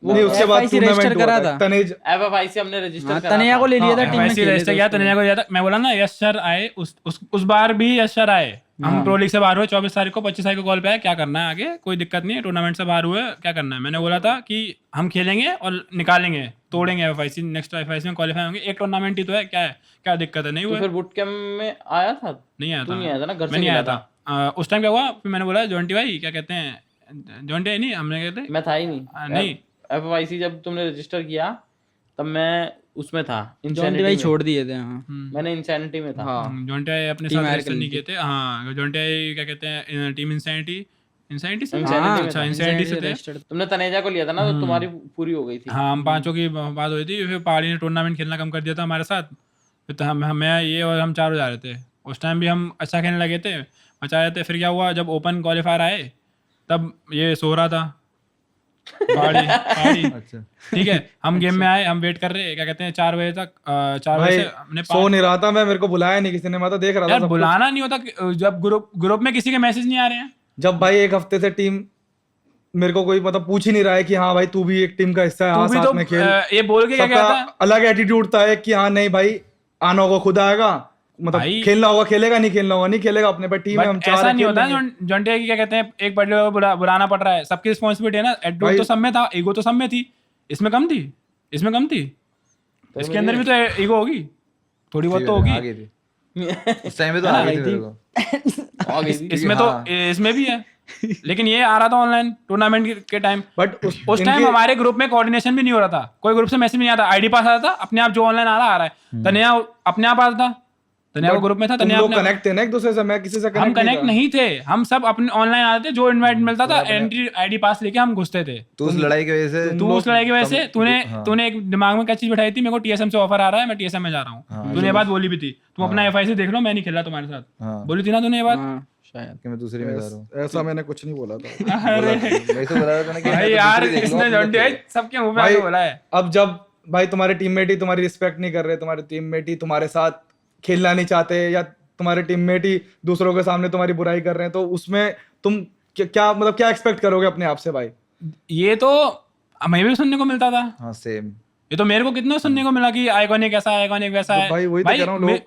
उसके बाद रजिस्टर करा था, तनेज FFIC हमने रजिस्टर करा, तनिया को ले लिया था टीम में, रजिस्टर किया, तनिया को लिया था। मैं बोला ना यश सर आए, उस बार भी यश सर आए। हम प्रो लीग से बाहर हुए 24 तारीख को, 25 तारीख को कॉल पे आया, क्या करना है आगे, कोई दिक्कत नहीं है, टूर्नामेंट से बाहर हुए, क्या करना है। मैंने बोला था कि हम खेलेंगे और निकालेंगे, तोड़ेंगे FFIC, नेक्स्ट FFIC में क्वालिफाई होंगे, एक टूर्नामेंट ही तो है, क्या दिक्कत है। नहीं हुआ। फिर बूट कैंप में आया था? नहीं आया था, नहीं आया था ना, घर से नहीं आया था। उस टाइम क्या हुआ, फिर मैंने बोला जॉन्टी भाई क्या कहते हैं, जॉन्टी नहीं, हमने कहते मैं था ही नहीं। FFIC जब तुमने रजिस्टर किया तब मैं उसमें था, जॉन्टी भाई छोड़ दिए थे। हाँ मैंने इंसैनिटी में था। जॉन्टी भाई अपने साथ रजिस्टर नहीं किए थे। हाँ जॉन्टी भाई क्या कहते हैं, टीम इंसैनिटी से थे। तुमने तनेजा को लिया था ना, तो तुम्हारी पूरी हो गई थी। हाँ हम 5 की बात हुई थी। फिर पहाड़ी ने टूर्नामेंट खेलना कम कर दिया था हमारे साथ, फिर तो मैं ये और हम 4 जा रहे थे। उस टाइम भी हम अच्छा खेलने लगे थे, मचा रहे थे। फिर क्या हुआ, जब ओपन क्वालिफायर आए तब ये सो रहा था पहाड़ी। अच्छा ठीक है, हम गेम में आए, हम वेट कर रहे, क्या कहते हैं 4 बजे तक, 4 बजे से हमने सो नहीं रहा था मैं, मेरे को बुलाया नहीं किसी ने, मैं तो देख रहा था। बुलाना नहीं होता जब ग्रुप में किसी के मैसेज नहीं आ रहे हैं। जब भाई एक हफ्ते से टीम मेरे को कोई मतलब पूछ ही नहीं रहा है कि हाँ भाई तू भी एक टीम का हिस्सा है, हाँ साथ में खेल, ये बोल के क्या था, अलग एटीट्यूड था कि हाँ नहीं भाई आना होगा, खुद आएगा, मतलब खेलना होगा खेलेगा, नहीं खेलना होगा नहीं खेलेगा, अपने पर टीम है, हम 4 ऐसा नहीं होता है। जॉन्टी की क्या कहते हैं, एक बड़े को बुलाना पड़ रहा है, सबकी रिस्पॉन्सिबिलिटी है ना। एटीट्यूड तो सब में था, ईगो तो सब में थी, इसमें कम थी, इसके अंदर भी तो ईगो होगी, थोड़ी बहुत तो होगी। उस टाइम पे तो आ गई थी, इसमें तो इसमें भी है। लेकिन ये आ रहा था ऑनलाइन टूर्नामेंट के टाइम, बट उस टाइम हमारे ग्रुप में कोऑर्डिनेशन भी नहीं हो रहा था, कोई ग्रुप से मैसेज नहीं आता, आईडी पास आता था अपने आप, जो ऑनलाइन आ रहा है। तनिया अपने आप आता था, तनिया को ग्रुप में था, तनिया लोग कनेक्ट थे ना एक दूसरे से, मैं किसी से हम कनेक्ट नहीं थे, हम सब अपने ऑनलाइन आते थे, जो इनवाइट मिलता था एंट्री आईडी पास लेके हम घुसते थे। उस लड़ाई की वजह से तूने एक दिमाग में क्या चीज बैठाई थी, मेरे को TSM से ऑफर आ रहा है, मैं TSM में जा रहा हूँ। तूने ये बात बोली भी थी, तुम अपना FIC देख लो, मैं नहीं खेला तुम्हारे साथ, बोली थी ना तूने ये बात। शायद कि मैं दूसरी में जा रहा हूँ। ऐसा मैंने कुछ नहीं बोला था। अरे मैं तो बता रहा था ना कि मैं भाई तो यार दूसरी देख लूँ, इसने अपनी जॉन्टी तो भाई सबके मुंह पे भाई आके बोला है। अब जब भाई तुम्हारे टीममेट ही तुम्हारी रिस्पेक्ट नहीं कर रहे, तुम्हारे टीममेट ही तुम्हारे साथ खेलना नहीं चाहते, या तुम्हारे टीममेट ही दूसरों के सामने तुम्हारी बुराई कर रहे हैं, तो उसमें तुम क्या मतलब क्या एक्सपेक्ट करोगे अपने आप से भाई? ये तो हमें भी सुनने को मिलता था, हाँ सेम। ये तो मेरे को कितना सुनने को मिला कि आइकॉनिक ऐसा है, आइकॉनिक वैसा है। भाई वही तो कह रहा हूँ,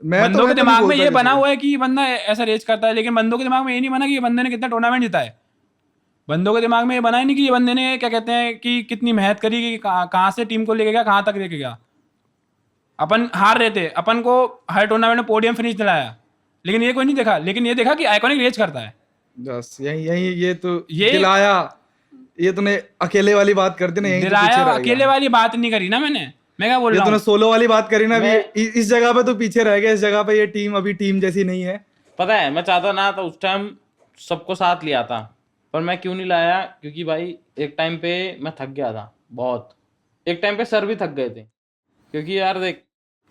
मैं बंदों तो के नहीं दिमाग में बोलता ये किसी बना को। हुआ है कि ये बंदा ऐसा रेज करता है, लेकिन बंदों के दिमाग में ये नहीं बना कि ये बंदे ने कितना टूर्नामेंट जीता है। बंदों के दिमाग में ये बना ही नहीं कि ये बंदे ने क्या कहते हैं कि कितनी मेहनत करी, कि कहाँ से टीम को लेके गया, कहाँ तक लेके गया। अपन हार रहे थे, अपन को हर टूर्नामेंट में पोडियम फिनिश दिलाया, लेकिन ये कोई नहीं देखा, लेकिन ये देखा कि आइकॉनिक रेज करता है। बस यही यही ये तो ये- दिलाया, ये तूने अकेले वाली बात कर दी ना, यही तो दिलाया, पीछे रह अकेले गया। वाली बात नहीं करी ना मैंने, मैं क्या बोल ये रहा तूने हूँ। सोलो वाली बात करी ना, अभी इस जगह पे तो पीछे रह गया, इस जगह पे ये टीम अभी टीम जैसी नहीं है। पता है मैं चाहता ना तो उस टाइम सबको साथ लिया था, पर मैं क्यों नहीं लाया, क्योंकि भाई एक टाइम पे मैं थक गया था बहुत। एक टाइम पे सर भी थक गए थे, क्योंकि यार देख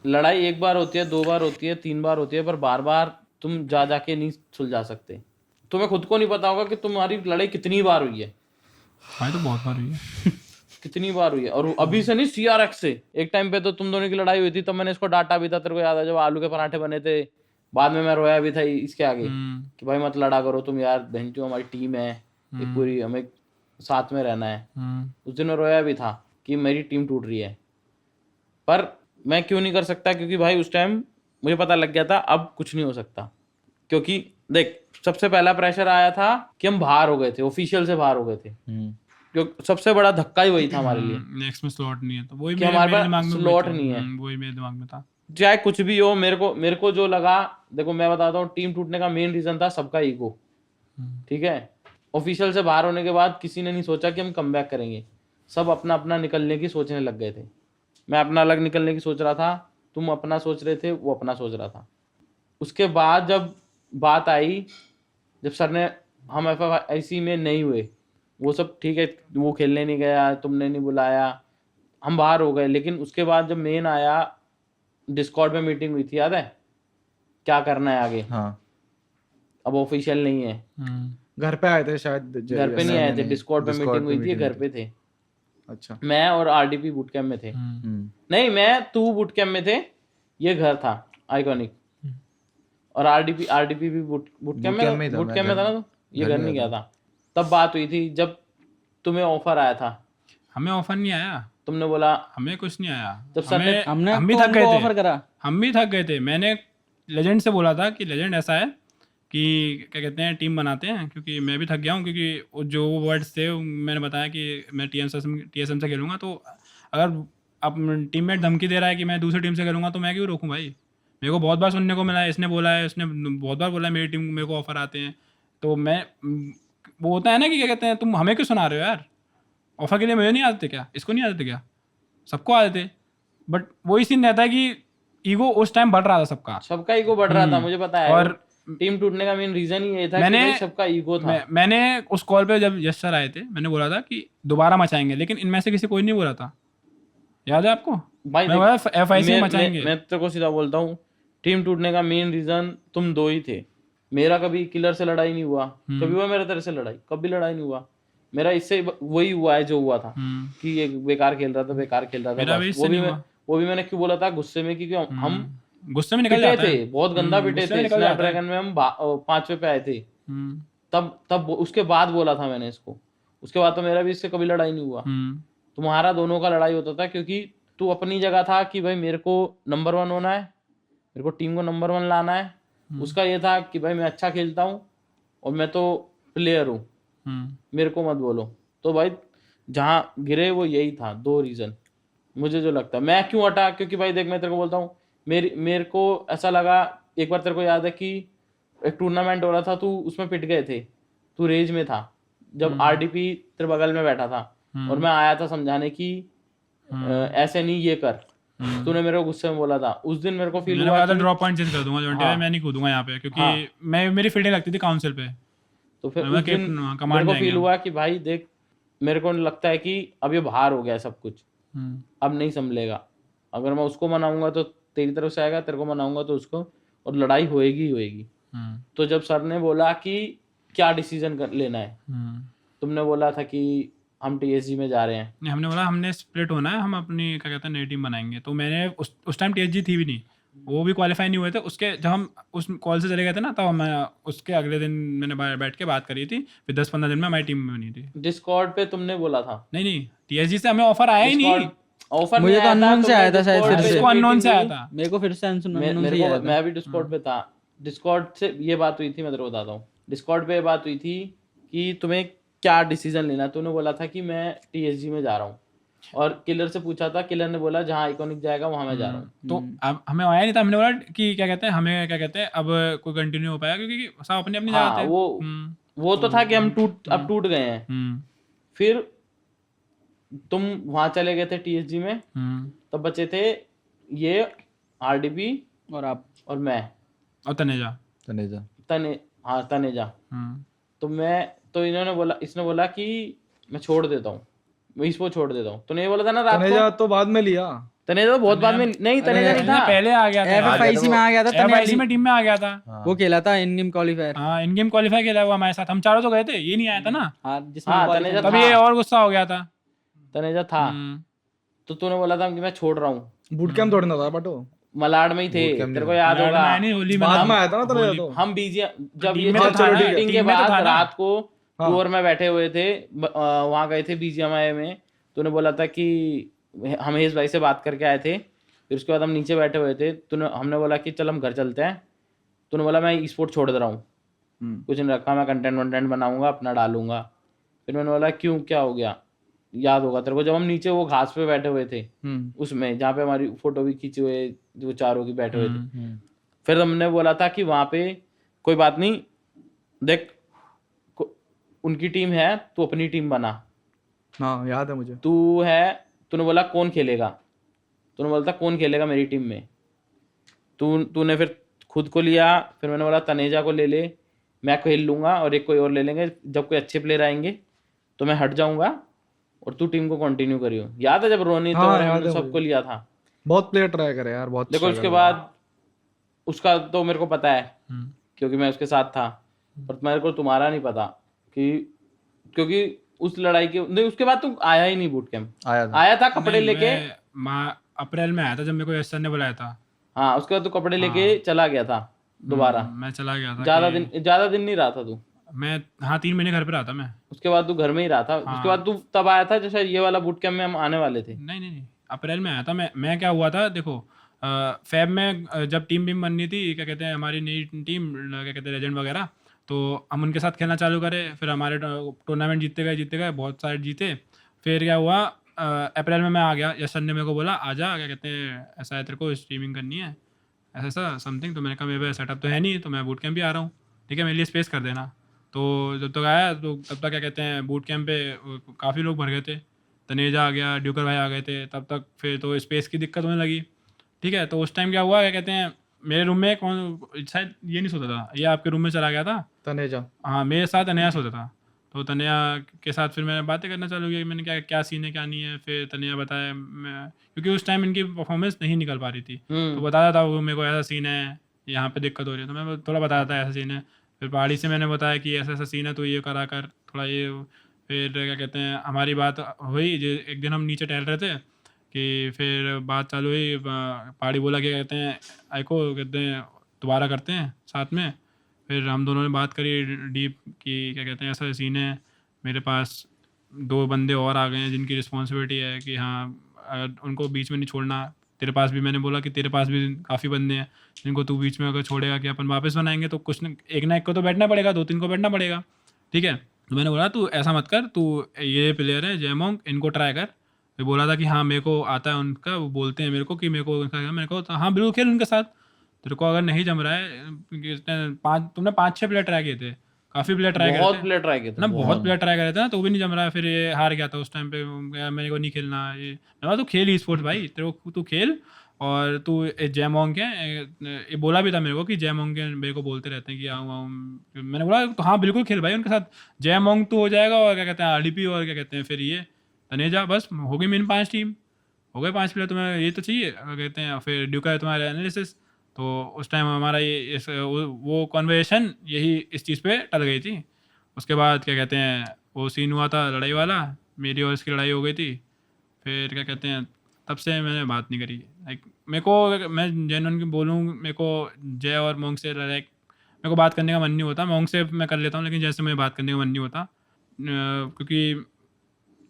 लड़ाई एक बार होती है, 2 बार होती है, 3 बार होती है, पर बार बार तुम जा जाके नहीं सुलझा सकते। तुम्हें खुद को नहीं पता होगा कि तुम्हारी लड़ाई कितनी बार हुई है। भाई तो बहुत बार हुई है। कितनी बार हुई है, और अभी से नहीं, CRX से। एक टाइम पे तो तुम दोनों की लड़ाई हुई थी, तब मैंने इसको डांटा भी था, तेरे को याद है, जब आलू के पराठे बने थे। बाद में मैं रोया भी था इसके आगे कि भाई मत लड़ा करो तुम यार, बहनचोद हमारी टीम है ये पूरी, हमें साथ में रहना है। उस दिन मैं रोया भी था कि मेरी टीम टूट रही है, पर मैं क्यों नहीं कर सकता, क्योंकि भाई उस टाइम मुझे पता लग गया था अब कुछ नहीं हो सकता। क्योंकि देख सबसे पहला प्रेशर आया था कि हम बाहर हो गए थे, ऑफिशियल से बाहर हो गए थे, जो सबसे बड़ा धक्का ही वही था हमारे लिए नेक्स्ट में स्लॉट नहीं है, तो वही कि मेरे हमारे पास दिमाग में स्लॉट वही था। नहीं है। वही मेरे दिमाग में था। चाहे कुछ भी हो, मेरे को जो लगा, देखो मैं बताता हूँ, टीम टूटने का मेन रीजन था सबका ईगो। ठीक है, ऑफिशियल से बाहर होने के बाद किसी ने नहीं सोचा कि हम कमबैक करेंगे, सब अपना अपना निकलने की सोचने लग गए थे। मैं अपना अलग निकलने की सोच रहा था, तुम अपना सोच रहे थे, वो अपना सोच रहा था। उसके बाद जब बात आई, जब सर ने, हम FIC में नहीं हुए, वो सब ठीक है, वो खेलने नहीं गया, तुमने नहीं बुलाया, हम बाहर हो गए। लेकिन उसके बाद जब मेन आया, डिस्कॉर्ड में मीटिंग हुई थी, याद है क्या करना है आगे। हाँ अब ऑफिशियल नहीं है, घर पे आए थे शायद, घर पे नहीं आए थे, डिस्कॉर्ड पे मीटिंग हुई थी, घर पे थे। अच्छा मैं और RDP बूट कैंप में थे। नहीं, मैं तू बूट कैंप में थे, ये घर था आइकॉनिक, और RDP भी बूट कैंप में था, बूट कैंप में था ना, ये घर नहीं गया था। तब बात हुई थी जब तुम्हें ऑफर आया था। हमें ऑफर नहीं आया, तुमने बोला, हमें कुछ नहीं आया। जब सर ने, हम भी तो थक गए उनको थे, ऑफर करा। हम भी थक गए थे। मैंने लेजेंड से बोला था कि लेजेंड ऐसा है कि क्या कहते हैं, टीम बनाते हैं, क्योंकि मैं भी थक गया हूँ, क्योंकि वो जो वर्ड्स थे मैंने बताया कि मैं TSM से खेलूंगा, तो अगर अब टीममेट धमकी दे रहा है कि मैं दूसरी टीम से खेलूंगा, तो मैं क्यों रोकूं भाई। मेरे को बहुत बार सुनने को मिला है, इसने बोला है, उसने बहुत बार बोला है मेरी टीम मेरे को ऑफर आते हैं, तो मैं, वो होता है ना कि क्या कहते हैं, तुम हमें क्यों सुना रहे हो यार, ऑफर के लिए मुझे नहीं आते क्या, इसको नहीं आते क्या, सबको आते थे। बट वही सीन रहता है कि ईगो उस टाइम बढ़ रहा था सबका ईगो बढ़ रहा था, मुझे पता है। और टीम टूटने का मेन रीजन ही ये था कि भाई सबका ईगो था। मैंने उस कॉल पे जब यश सर आए थे, मैंने बोला था कि दोबारा मचाएंगे, लेकिन इनमें से किसी कोई नहीं बोला था, याद है आपको भाई मैं बोला FIC मचाएंगे। मैं तेरे को सीधा बोलता हूँ, टीम टूटने का मेन रीजन तुम दो ही थे। मेरा कभी किलर से लड़ाई नहीं हुआ, कभी हुआ मेरे तेरे से लड़ाई, कभी लड़ाई नहीं हुआ मेरा। इससे वही हुआ है जो हुआ था कि ये बेकार खेल रहा था, बेकार खेल रहा था। वो भी मैंने क्यों बोला था, गुस्से में, क्योंकि हम गुस्से में निकल जाते थे, बहुत गंदा पिटे थे। स्नैपड्रैगन में हम 5वें पे आए थे, तब उसके बाद बोला था मैंने इसको। उसके बाद तो मेरा भी इससे कभी लड़ाई नहीं हुआ। तुम्हारा दोनों का लड़ाई होता था, क्योंकि तू अपनी जगह था कि भाई मेरे को नंबर 1 होना है, मेरे को टीम को नंबर 1 लाना है। उसका ये था कि भाई मैं अच्छा खेलता हूँ और मैं तो प्लेयर हूँ, मेरे को मत बोलो। तो भाई जहाँ गिरे वो यही था, 2 रीज़न मुझे जो लगता है। मैं क्यों हटा, क्योंकि भाई देख मैं तेरे को बोलता हूँ, मेरे को ऐसा लगा, एक बार तेरे को याद है कि एक टूर्नामेंट हो रहा था, तू उसमें पिट गए थे, तू रेज में था, जब RDP तेरे बगल में बैठा था और मैं आया था समझाने की ऐसे नहीं ये कर, तूने मेरे को गुस्से में बोला था। उस दिन मेरे को फील हुआ कि ड्रॉप पॉइंट चेंज कर दूंगा जॉन्टी भाई, मैं नहीं कूदूंगा यहाँ पे, क्योंकि मैं मेरी फील्डिंग लगती थी काउंसिल पे। तो फिर उस दिन मेरे को फील हुआ कि भाई देख, मेरे को लगता है कि अब ये बाहर हो गया सब कुछ, अब नहीं संभलेगा। अगर मैं उसको मनाऊंगा तो तेरी तरफ से आएगा, तेरे को मनाऊंगा तो उसको, और लड़ाई होएगी ही होएगी। तो जब सर ने बोला कि क्या डिसीजन लेना है, तुमने बोला था कि हम TSG में जा रहे हैं। नहीं, हमने बोला हमने स्प्लिट होना है, हम अपनी क्या कहते हैं नई टीम बनाएंगे। तो मैंने उस टाइम TSG थी भी नहीं, वो भी क्वालिफाई नहीं हुए थे। उसके जब हम उस कॉल से चले गए थे ना, तब मैं उसके अगले दिन मैंने बैठ के बात करी थी, फिर 10-15 दिन में हमारी टीम बनी थी। डिस्कॉर्ड पे तुमने बोला था? नहीं, TSG से हमें ऑफर आया ही नहीं। ऑफर मुझे तो अननोन से आया था शायद, फिर से इसको अननोन से आया था। मेरे को फिर से अननोन से आया था। मैं भी डिस्कॉर्ड पे था। डिस्कॉर्ड से ये बात हुई थी, मैं तेरे को बताता हूँ। डिस्कॉर्ड पे ये बात हुई थी कि तुम्हें क्या डिसीजन लेना है। तूने बोला था कि मैं TSG में जा रहा हूँ, और किलर से पूछा था, किलर ने बोला जहाँ आइकॉनिक जाएगा वहां मैं जा रहा हूँ। तो अब हमें आया नहीं था, हमने बोला कि क्या कहते हैं हमें क्या कहते हैं अब कोई कंटिन्यू हो पाया, क्योंकि सब अपनी अपनी जगह थे। वो तो था कि हम अब टूट गए हैं। फिर तुम वहां चले गए थे TSG में, तब बचे थे ये RDP और आप और मैं और तनेजा। तनेजा। तो इसने बोला कि मैं छोड़ देता हूँ, मैं इसको छोड़ देता हूँ। तूने ये बोला था ना रात तनेजा को। तो बाद में लिया। तनेजा तो बहुत बाद में नहीं, तनेजा नहीं था, पहले आ गया था। FFIC में आ गया था, FFIC में टीम में आ गया था। वो खेला था इन गेम क्वालिफायर। हाँ, इन गेम क्वालिफाई खेला हुआ हमारे साथ, हम चारों तो गए थे, ये नहीं आया था ना। हाँ, जिसमें तनेजा तभी ये और गुस्सा हो गया था। तनेजा था। तो तूने बोला था कि मैं छोड़ रहा हूँ। बूट कैंप थोड़ी ना था बट वो मलाड में ही थे, तेरे को याद होगा। होली में बाद में आया था ना तनेजा तो। हम जब ये में तो था ना, मीटिंग के टीम में तो बाद था ना। रात को टूर में बैठे हुए थे, वहां गए थे BGMI में। तूने बोला था कि हम हेज भाई से बात करके आए थे, फिर उसके बाद हम नीचे बैठे हुए थे। हमने बोला कि चल हम घर चलते हैं। तूने बोला मैं स्पोर्ट छोड़ दे रहा हूँ, कुछ नहीं रखा, मैं कंटेंट बनाऊंगा अपना डालूंगा। फिर मैंने बोला क्यों, क्या हो गया? याद होगा तेरे को, जब हम नीचे वो घास पे बैठे हुए थे, उसमें जहाँ पे हमारी फोटो भी खींचे हुए, जो चारों की बैठे हुए थे। फिर हमने बोला था कि वहां पे कोई बात नहीं, देख उनकी टीम है, तू अपनी टीम बना। हाँ याद है मुझे। तूने बोला कौन खेलेगा, तूने बोला था कौन खेलेगा मेरी टीम में। तूने फिर खुद को लिया। फिर मैंने बोला तनेजा को ले ले, मैं खेल लूंगा, और एक कोई और ले लेंगे। जब कोई अच्छे प्लेयर आएंगे तो मैं हट जाऊंगा और तू टीम को कंटिन्यू करियो। याद है जब रोनित और सबको लिया था? बहुत प्लेयर ट्राई करे यार, बहुत। देखो उसके बाद उसका तो मेरे को पता है, क्योंकि मैं उसके साथ था, पर मेरे को तुम्हारा नहीं पता क्योंकि उस लड़ाई के नहीं, उसके बाद तू आया ही नहीं बूट कैंप। आया था कपड़े लेके, अप्रैल में आया था जब मेरे को सर ने बुलाया था। हाँ, उसके बाद तू कपड़े लेके चला गया था दोबारा। मैं चला गया था, ज्यादा दिन नहीं रहा था तू। मैं 3 महीने घर पे रहा था मैं। उसके बाद तू घर में ही रहा था। उसके बाद तू तब आया था जैसे ये वाला बूट कैंप में हम आने वाले थे। नहीं, अप्रैल में आया था मैं। क्या हुआ था देखो, फेब में जब टीम बननी थी, क्या कहते हैं हमारी नई टीम, क्या कहते हैं लेजेंड वगैरह, तो हम उनके साथ खेलना चालू करें। फिर हमारे टूर्नामेंट जीतते गए, बहुत सारे जीते। फिर क्या हुआ, अप्रैल में मैं आ गया। यस सर ने मेरे को बोला आजा, क्या कहते हैं ऐसा है तेरे को स्ट्रीमिंग करनी है, ऐसा समथिंग। तो मैंने कहा मेरे सेटअप तो है नहीं, तो मैं बूट कैंप भी आ रहा हूँ, ठीक है मेरे लिए स्पेस कर देना। तो जब तक आया तो तब तक क्या कहते हैं बूट कैंप पे काफ़ी लोग भर गए थे। तनेजा आ गया, ड्यूकर भाई आ गए थे तब तक। फिर तो स्पेस की दिक्कत होने लगी, ठीक है। तो उस टाइम क्या हुआ, क्या कहते हैं मेरे रूम में कौन शायद ये नहीं सोता था, ये आपके रूम में चला गया था तनेजा। हाँ, मेरे साथ तनया सोता था। तो तनया के साथ फिर मैंने बातें करना चालू की, मैंने क्या सीन है क्या नहीं है। फिर तनया बताया, मैं क्योंकि उस टाइम इनकी परफॉर्मेंस नहीं निकल पा रही थी, तो बताया था वो मेरे को ऐसा सीन है, यहाँ पे दिक्कत हो रही है। तो मैं थोड़ा बताया था ऐसा सीन है। फिर पहाड़ी से मैंने बताया कि ऐसा सीन है, तो ये करा कर थोड़ा ये। फिर क्या कहते हैं हमारी बात हुई, जो एक दिन हम नीचे टहल रहे थे कि फिर बात चालू हुई। पहाड़ी बोला क्या कहते हैं आइको, कहते हैं दोबारा करते हैं साथ में। फिर हम दोनों ने बात करी डीप कि क्या कहते हैं ऐसा सीन है, मेरे पास 2 बंदे और आ गए हैं जिनकी रिस्पॉन्सिबिलिटी है कि हाँ उनको बीच में नहीं छोड़ना। तेरे पास भी, मैंने बोला कि तेरे पास भी काफ़ी बंदे हैं जिनको तू बीच में अगर छोड़ेगा कि अपन वापस बनाएंगे तो कुछ एक ना एक को तो बैठना पड़ेगा, 2-3 को बैठना पड़ेगा, ठीक है। तो मैंने बोला तू ऐसा मत कर, तू ये प्लेयर है जयमोंग, इनको ट्राई कर। फिर बोला था कि हाँ मेरे को आता है उनका, वो बोलते हैं मेरे को कि मेरे को उनका, मेरे को हाँ बिल्कुल खेल उनके साथ। तेरे को अगर नहीं जम रहा है, तुमने 5-6 प्लेयर ट्राई किए थे, काफ़ी प्लेयर ट्राई बहुत प्लेयर ट्राई किए थे ना, बहुत प्लेयर ट्राई करे थे ना, तो भी नहीं जम रहा है। फिर ये हार गया था उस टाइम पे, मेरे को नहीं खेलना ये। मैं तू खेल स्पोर्ट्स भाई, तेरे को तू खेल। और तू जयमोंग के ये बोला भी था मेरे को कि जयमोंग के मेरे को बोलते रहते हैं कि आऊँ। मैंने बोला तो हाँ बिल्कुल खेल भाई उनके साथ, जयमोंग तो हो जाएगा, और क्या कहते हैं RDP, और क्या कहते हैं फिर ये तनेजा, बस हो गई मेन 5 टीम, हो गए 5 प्लेयर। तुम्हें ये तो चाहिए क्या कहते हैं। फिर ड्यूका है तुम्हारे एनालिसिस, तो उस टाइम हमारा वो कॉन्वर्सेशन यही इस चीज़ पे टल गई थी। उसके बाद क्या कहते हैं वो सीन हुआ था लड़ाई वाला, मेरी और इसकी लड़ाई हो गई थी। फिर क्या कहते हैं तब से मैंने बात नहीं करी। लाइक मेरे को, मैं जेन्युइन बोलूँ, मेरे को जय और मोंग से लाइक मेरे को बात करने का मन नहीं होता। मोंग से मैं कर लेता हूँ लेकिन जैसे मुझे बात करने का मन नहीं होता, क्योंकि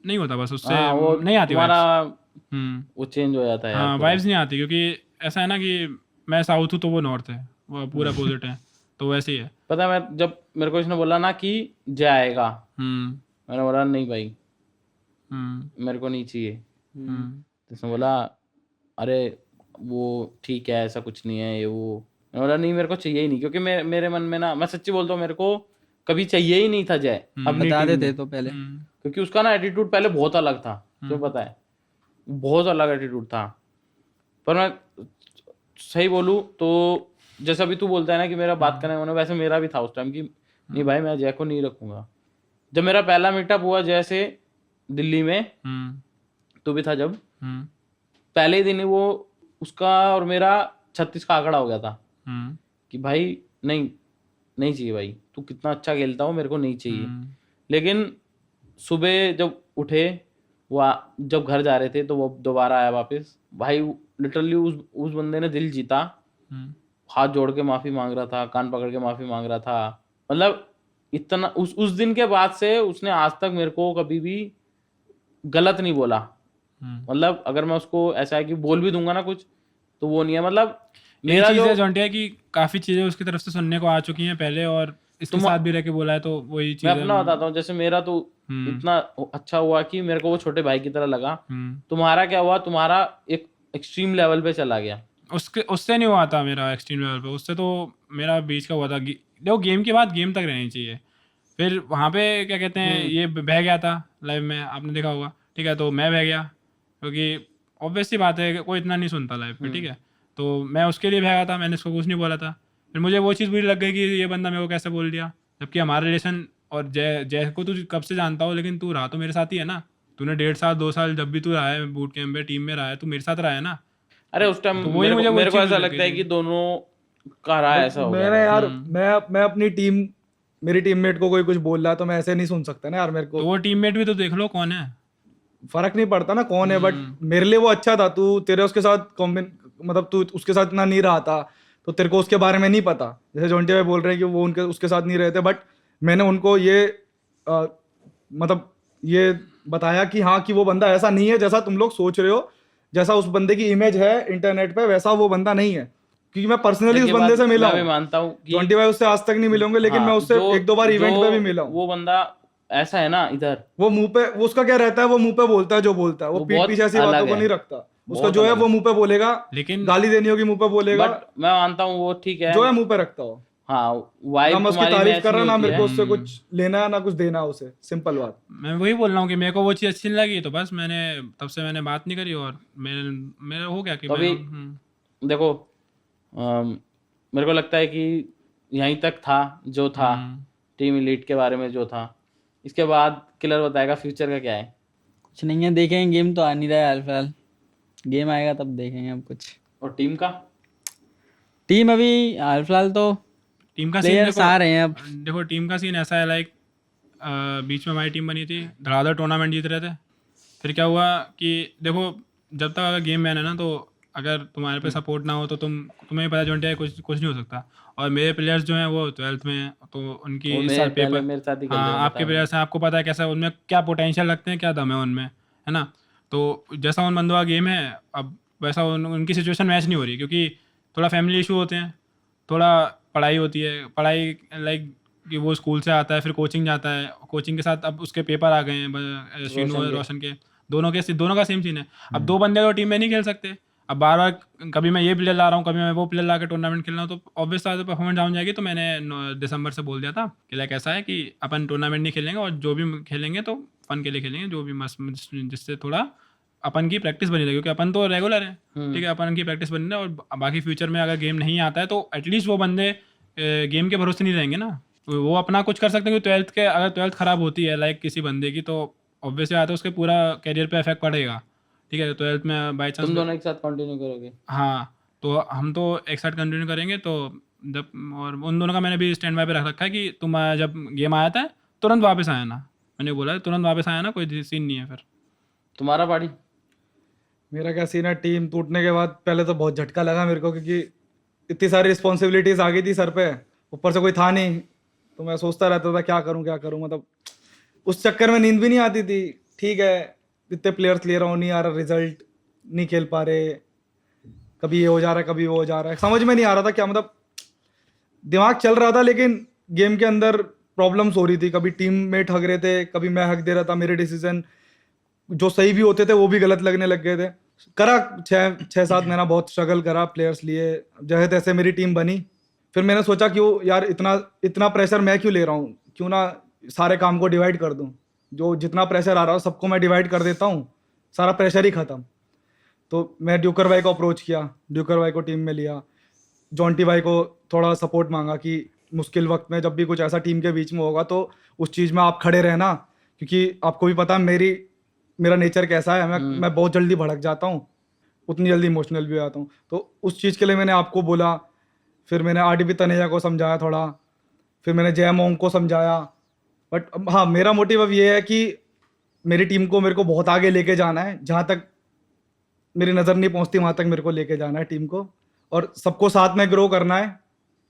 नहीं होता, बस उससे वो नहीं आती तुम्हारा vibes। वो चेंज हो जाता है हाँ यार वाइब्स नहीं आती, क्योंकि ऐसा है ना कि मैं साउथ हूँ तो वो नॉर्थ है, वो पूरा अपोजिट है, तो वैसे ही है। पता है, मैं जब मेरे को इसने बोला ना कि जय आएगा, मैंने बोला नहीं भाई मेरे को नहीं चाहिए। तो इसने बोला अरे वो ठीक है ऐसा कुछ नहीं है ये वो। मैंने बोला नहीं मेरे को चाहिए ही नहीं, क्योंकि मेरे मन में ना, मैं सच्ची बोलता हूँ, मेरे को कभी चाहिए ही नहीं था जय अपनी बता टीम देते में। तो पहले, क्योंकि उसका ना एटीट्यूड पहले बहुत अलग था, जो पता है बहुत अलग एटीट्यूड था। पर मैं सही बोलूँ तो जैसा अभी तू बोलता है ना कि मेरा बात करने होने, वैसे मेरा भी था उस टाइम कि नहीं भाई मैं जय को नहीं रखूंगा। जब मेरा पहला मीटअप हुआ जय से दिल्ली में, तू भी था जब, पहले ही दिन ही वो उसका और मेरा 36 का आंकड़ा हो गया था कि भाई नहीं चाहिए भाई, तू कितना अच्छा खेलता हो मेरे को नहीं चाहिए। लेकिन सुबह जब उठे वो जब घर जा रहे थे तो वो दोबारा आया वापस, भाई लिटरली उस बंदे ने दिल जीता, हाथ जोड़ के माफी मांग रहा था, कान पकड़ के माफी मांग रहा था। मतलब इतना उस दिन के बाद से उसने आज तक मेरे को कभी भी गलत नहीं बोला। मतलब अगर मैं उसको ऐसा है कि बोल भी दूंगा ना कुछ तो वो नहीं है। मतलब मेरा चीज़ जो है जॉन्टी है कि काफ़ी चीज़ें उसकी तरफ से सुनने को आ चुकी हैं पहले, और इसके साथ भी रह के बोला है, तो वही चीज़ मैं अपना बताता हूँ। जैसे मेरा तो इतना अच्छा हुआ कि मेरे को वो छोटे भाई की तरह लगा। तुम्हारा क्या हुआ, तुम्हारा एक एक्सट्रीम लेवल पे चला गया। उससे नहीं हुआ था मेरा एक्सट्रीम लेवल पे, उससे तो मेरा बीच का हुआ था। देखो गेम के बाद गेम तक रहनी चाहिए। फिर वहाँ पे क्या कहते हैं ये बह गया था लाइव में, आपने देखा होगा, ठीक है। तो मैं बह गया क्योंकि ऑब्वियस सी बात है कोई इतना नहीं सुनता लाइव पे, ठीक है। तो मैं उसके लिए बह गया था, मैंने इसको कुछ नहीं बोला था। फिर मुझे वो चीज़ बुरी लग गई कि ये बंदा मेरे को कैसे बोल दिया, जबकि हमारा रिलेशन, और जय को तू कब से जानता हो, लेकिन तू रहा तो मेरे साथ ही है ना। तूने 1.5 साल 2 साल जब भी तू रहा है बूट कैंप में, टीम में रहा है, तू मेरे साथ रहा है ना। अरे उस टाइम तो वही मुझे मेरे को चीज़ ऐसा लग लगता है गई कि दोनों का रहा ऐसा हो गया। मैंने यार मैं अपनी टीम, मेरी टीममेट को कोई कुछ बोल रहा है तो मैं ऐसे नहीं सुन सकता ना यार। मेरे को तो वो टीममेट भी तो देख लो कौन है, फर्क नहीं पड़ता ना कौन है, बट मेरे लिए वो अच्छा था। तू तेरे उसके साथ मतलब तू उसके साथ इतना नहीं रहा था तो तेरे को उसके बारे में नहीं पता। जैसे जोंटी भाई बोल रहे हैं कि वो उसके साथ नहीं रहे थे, बट मैंने उनको ये मतलब ये बताया कि हाँ कि वो बंदा ऐसा नहीं है जैसा तुम लोग सोच रहे हो। जैसा उस बंदे की इमेज है इंटरनेट पे वैसा वो बंदा नहीं है, क्योंकि मैं पर्सनली उस बंदे से मिला हूँ। मैं मानता हूँ कि जोंटी भाई उससे आज तक नहीं मिले होंगे, लेकिन मैं उससे 1-2 बार इवेंट पे भी मिला हूँ। वो बंदा ऐसा है ना, इधर वो मुंह पे, वो उसका क्या रहता है, वो मुंह पे बोलता है जो बोलता है, वो पीठ पीछे ऐसी बातों को नहीं रखता। उसका जो है वो मुंह पे बोलेगा, लेकिन गाली देनी होगी मुंह पे बोलेगा। बट मैं मानता हूँ वो ठीक है जो है मुंह पे रखता हो। हाँ वाइब ना मैं उसकी तुम्हारी तारीफ मैच कर रहा नहीं ना होती मेरे को है। उससे कुछ लेना है ना कुछ देना है उसे, सिंपल बात। मैं वही बोल रहा हूँ कि मेरे को वो चीज़ अच्छी नहीं लगी, तो बस मैंने तब से मैंने बात नहीं करी। और मेरा हो गया कि तो अभी देखो मेरे को लगता है कि यहीं तक था जो था, टीम एलीट के बारे में जो था। इसके बाद किलर बताएगा फ्यूचर का क्या है। कुछ नहीं है, देखेंगे। गेम तो आ नहीं रहा है हाल फिलहाल, गेम आएगा तब देखेंगे हम कुछ। और टीम का, टीम अभी हाल फिलहाल तो टीम का सीन प्लेयर्स आ रहे हैं अब। देखो टीम का सीन ऐसा है, लाइक बीच में हमारी टीम बनी थी, धड़ाधड़ टूर्नामेंट जीत रहे थे। फिर क्या हुआ कि देखो जब तक अगर गेम बैन है ना, तो अगर तुम्हारे पे सपोर्ट ना हो तो तुम्हें पता जोंटी है कुछ नहीं हो सकता। और मेरे प्लेयर्स जो हैं वो 12th में हैं, तो उनकी इस साल पेपर, हाँ आपके प्लेयर्स हैं, आपको पता है कैसा उनमें क्या पोटेंशियल लगते हैं, क्या दम है उनमें, है ना। तो जैसा उन बंदों का गेम है अब वैसा उनकी सिचुएशन मैच नहीं हो रही, क्योंकि थोड़ा फैमिली इशू होते हैं, थोड़ा पढ़ाई होती है, पढ़ाई लाइक कि वो स्कूल से आता है फिर कोचिंग जाता है, कोचिंग के साथ अब उसके पेपर आ गए हैं शीनू और रोशन के, दोनों का सेम सीन है। अब 2 बंदे तो टीम में नहीं खेल सकते। अब बार बार कभी मैं ये प्लेयर ला रहा हूँ, कभी मैं वो प्लेयर ला के टूर्नामेंट खेल रहा हूँ, तो ऑब्वियस बात है परफॉर्मेंस डाउन जाएगी। तो मैंने दिसंबर से बोल दिया था कि लाइक ऐसा है कि अपन टूर्नामेंट नहीं खेलेंगे, और जो भी खेलेंगे तो फन के लिए खेलेंगे, जो भी मस्त, जिससे थोड़ा अपन की प्रैक्टिस बनी रहे, क्योंकि अपन तो रेगुलर है, ठीक है, अपन की प्रैक्टिस बनी रहे। और बाकी फ्यूचर में अगर गेम नहीं आता है तो एटलीस्ट वो बंदे गेम के भरोसे नहीं रहेंगे ना, वो अपना कुछ कर सकते हैं। क्योंकि अगर 12th खराब होती है लाइक किसी बंदे की, तो ऑब्वियसली आता है उसके पूरा कैरियर पे इफेक्ट पड़ेगा, ठीक है। 12th में बाई चांस तुम दोनों एक साथ कंटिन्यू करोगे, हाँ तो हम तो एक साथ कंटिन्यू करेंगे। तो जब और उन दोनों का मैंने भी स्टैंड बाय पे रख रखा है कि तुम जब गेम आया था तुरंत वापस आया ना, मैंने बोला तुरंत वापस आया ना, कोई सीन नहीं है फिर। तुम्हारा पार्टी? मेरा क्या सीन है, टीम टूटने के बाद पहले तो बहुत झटका लगा मेरे को, क्योंकि इतनी सारी रिस्पॉन्सिबिलिटीज आ गई थी सर पे, ऊपर से कोई था नहीं, तो मैं सोचता रहता था क्या करूं, मतलब उस चक्कर में नींद भी नहीं आती थी। ठीक है, इतने प्लेयर्स ले रहा हूँ, नहीं आ रहा रिजल्ट, नहीं खेल पा रहे, कभी ये हो जा रहा है, कभी वो हो जा रहा है, समझ में नहीं आ रहा था क्या, मतलब दिमाग चल रहा था लेकिन गेम के अंदर प्रॉब्लम्स हो रही थी। कभी टीम मेट हक रहे थे, कभी मैं हक दे रहा था, मेरे डिसीजन जो सही भी होते थे वो भी गलत लगने लग गए थे। करा 6-7 महीना बहुत स्ट्रगल करा, प्लेयर्स लिए, जैसे तैसे मेरी टीम बनी। फिर मैंने सोचा क्यों यार इतना प्रेशर मैं क्यों ले रहा हूँ, क्यों ना सारे काम को डिवाइड कर दूँ, जो जितना प्रेशर आ रहा हो सबको मैं डिवाइड कर देता हूँ, सारा प्रेशर ही ख़त्म। तो मैं ड्यूकर भाई को अप्रोच किया, ड्यूकर भाई को टीम में लिया, जॉन्टी भाई को थोड़ा सपोर्ट मांगा कि मुश्किल वक्त में जब भी कुछ ऐसा टीम के बीच में होगा तो उस चीज़ में आप खड़े रहना, क्योंकि आपको भी पता है मेरा नेचर कैसा है, मैं बहुत जल्दी भड़क जाता हूँ, उतनी जल्दी इमोशनल भी हो जाता हूँ। तो उस चीज़ के लिए मैंने आपको बोला, फिर मैंने आरडीपी तनेजा को समझाया थोड़ा, फिर मैंने जय मोंग को समझाया। बट हाँ, मेरा मोटिव अब ये है कि मेरी टीम को मेरे को बहुत आगे लेके जाना है, जहाँ तक मेरी नज़र नहीं पहुँचती वहाँ तक मेरे को लेके जाना है टीम को, और सबको साथ में ग्रो करना है,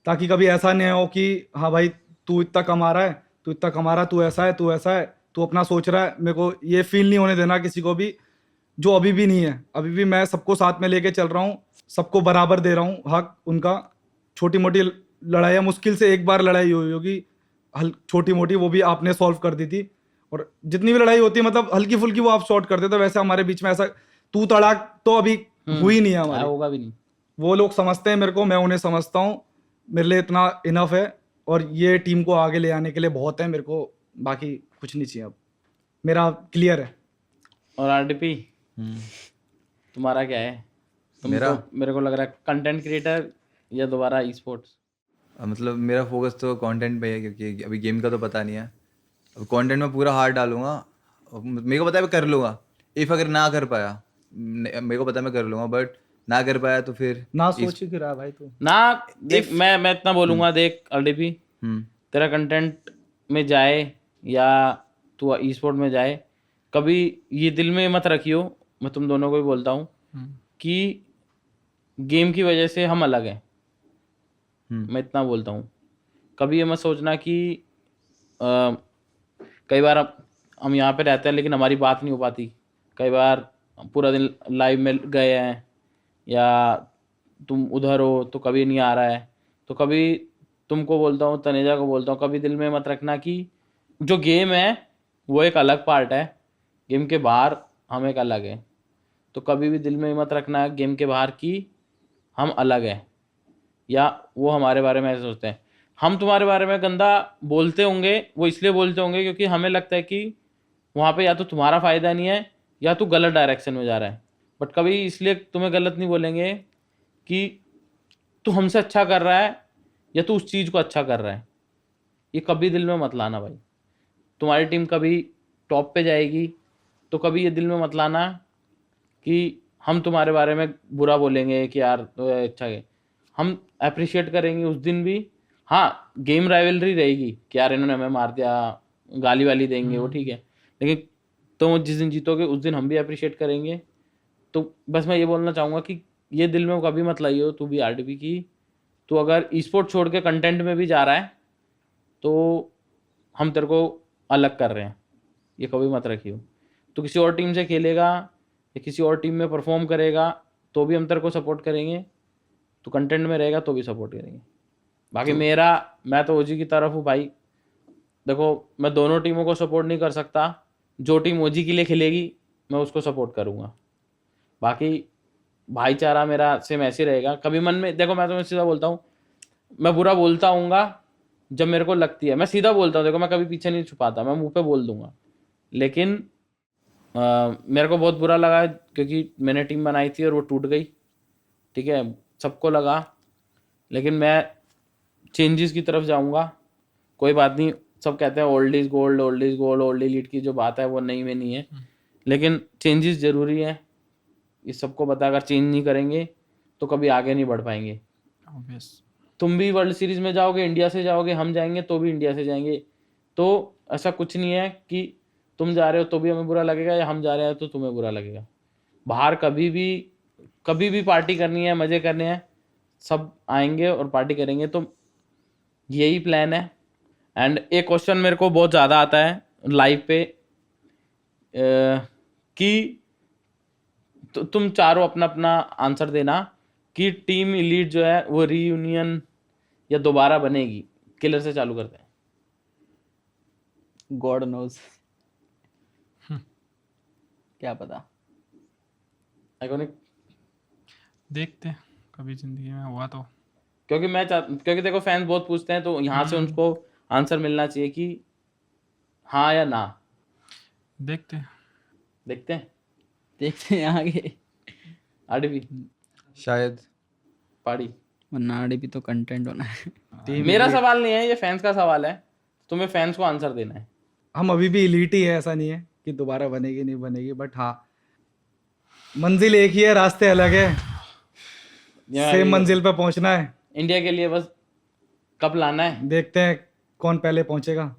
ताकि कभी ऐसा नहीं हो कि हाँ भाई तू इतना कमा रहा है, तू ऐसा है, तू अपना सोच रहा है। मेरे को ये फील नहीं होने देना किसी को भी, जो अभी भी नहीं है। अभी भी मैं सबको साथ में लेके चल रहा हूँ, सबको बराबर दे रहा हूँ हक उनका। छोटी मोटी लड़ाइयाँ, मुश्किल से एक बार लड़ाई हुई होगी छोटी मोटी, वो भी आपने सॉल्व कर दी थी, और जितनी भी लड़ाई होती है मतलब हल्की फुल्की वो आप सॉर्ट कर देते। वैसे हमारे बीच में ऐसा तू तड़ाक तो अभी हुई नहीं है हमारी, होगा भी नहीं। वो लोग समझते हैं मेरे को, मैं उन्हें समझता हूँ, मेरे लिए इतना इनफ है, और ये टीम को आगे ले आने के लिए बहुत है मेरे को, बाकी कुछ नहीं चाहिए। अब मेरा क्लियर है। और आरडीपी तुम्हारा क्या है? मेरे को लग रहा है कंटेंट क्रिएटर या दोबारा ई स्पोर्ट्स? मतलब मेरा फोकस तो कंटेंट पे है, क्योंकि अभी गेम का तो पता नहीं है। अब कंटेंट में पूरा हार्ट डालूंगा, मेरे को पता है मैं कर लूँगा। इफ़ अगर ना कर पाया, मेरे को पता है मैं कर लूँगा, बट ना कर पाया तो फिर ना सोच ही रहा भाई तू ना देख। मैं इतना बोलूँगा, देख आरडीपी, तेरा कंटेंट में जाए या तू ई स्पोर्ट में जाए, कभी ये दिल में मत रखियो, मैं तुम दोनों को भी बोलता हूँ कि गेम की वजह से हम अलग हैं। मैं इतना बोलता हूँ, कभी ये मत सोचना कि कई बार हम यहाँ पे रहते हैं लेकिन हमारी बात नहीं हो पाती, कई बार पूरा दिन लाइव में गए हैं या तुम उधर हो तो कभी नहीं आ रहा है, तो कभी तुमको बोलता हूँ, तनेजा को बोलता हूँ, कभी दिल में मत रखना कि जो गेम है वो एक अलग पार्ट है, गेम के बाहर हम एक अलग है। तो कभी भी दिल में मत रखना गेम के बाहर कि हम अलग हैं या वो हमारे बारे में ऐसे सोचते हैं। हम तुम्हारे बारे में गंदा बोलते होंगे, वो इसलिए बोलते होंगे क्योंकि हमें लगता है कि वहाँ पे या तो तुम्हारा फ़ायदा नहीं है या तू गलत डायरेक्शन में जा रहा है। बट कभी इसलिए तुम्हें गलत नहीं बोलेंगे कि तू हमसे अच्छा कर रहा है या तू उस चीज़ को अच्छा कर रहा है। ये कभी दिल में मत लाना भाई। तुम्हारी टीम कभी टॉप पे जाएगी तो कभी ये दिल में मत लाना कि हम तुम्हारे बारे में बुरा बोलेंगे कि यार तो अच्छा है। हम अप्रिशिएट करेंगे उस दिन भी। हाँ, गेम राइवलरी रहेगी कि यार इन्होंने हमें मार दिया, गाली वाली देंगे, वो ठीक है, लेकिन तुम जिस दिन जीतोगे उस दिन हम भी अप्रिशिएट करेंगे। तो बस मैं ये बोलना चाहूँगा कि ये दिल में कभी मत लाइयो तू भी आरडीपी की, तो अगर ई स्पोर्ट छोड़ के कंटेंट में भी जा रहा है तो हम तेरे को अलग कर रहे हैं, ये कभी मत रखियो। तो किसी और टीम से खेलेगा या किसी और टीम में परफॉर्म करेगा तो भी हम तेरे को सपोर्ट करेंगे, तो कंटेंट में रहेगा तो भी सपोर्ट करेंगे। बाकी मैं तो ओजी की तरफ हूँ भाई। देखो, मैं दोनों टीमों को सपोर्ट नहीं कर सकता, जो टीम ओजी के लिए खेलेगी मैं उसको सपोर्ट करूँगा। बाकी भाईचारा मेरा सेम ऐसे रहेगा। कभी मन में देखो, मैं तुम्हें सीधा बोलता हूँ, मैं बुरा बोलता हूँगा जब मेरे को लगती है, मैं सीधा बोलता हूँ। देखो, मैं कभी पीछे नहीं छुपाता, मैं मुंह पे बोल दूंगा। लेकिन मेरे को बहुत बुरा लगा क्योंकि मैंने टीम बनाई थी और वो टूट गई, ठीक है, सबको लगा। लेकिन मैं चेंजेस की तरफ जाऊंगा, कोई बात नहीं। सब कहते हैं old is gold, old is gold, old elite की जो बात है वो नहीं में नहीं है, लेकिन चेंजेस ज़रूरी है, ये सबको पता। अगर चेंज नहीं करेंगे तो कभी आगे नहीं बढ़ पाएंगे। ऑब्वियस। तुम भी वर्ल्ड सीरीज में जाओगे, इंडिया से जाओगे, हम जाएंगे तो भी इंडिया से जाएंगे। तो ऐसा कुछ नहीं है कि तुम जा रहे हो तो भी हमें बुरा लगेगा या हम जा रहे हैं तो तुम्हें बुरा लगेगा। बाहर कभी भी पार्टी करनी है, मजे करने हैं, सब आएंगे और पार्टी करेंगे। तो यही प्लान है। एंड एक क्वेश्चन मेरे को बहुत ज़्यादा आता है लाइव पे कि तुम चारों अपना अपना आंसर देना कि टीम इलीट जो है वो रीयूनियन या दोबारा बनेगी। किलर से चालू करते हैं। गॉड नोज, क्या पता। आइकॉनिक देखते हैं कभी जिंदगी में हुआ तो। क्योंकि देखो फैंस बहुत पूछते हैं तो यहाँ से उनको आंसर मिलना चाहिए कि हाँ या ना। देखते हैं आगे। आरडीपी शायद पार्टी वरना आरडीपी तो कंटेंट होना है। मेरा सवाल नहीं है, ये फैंस का सवाल है। तुम्हें फैंस को आंसर देना है। हम अभी भी इलीट ही है, ऐसा नहीं है कि दोबारा बनेगी नहीं बनेगी, बट हाँ मंजिल एक ही है, रास्ते अलग है, सेम मंजिल पे पहुंचना है। इंडिया के लिए बस कप लाना है। देखते हैं कौन पहले पहुंचेगा।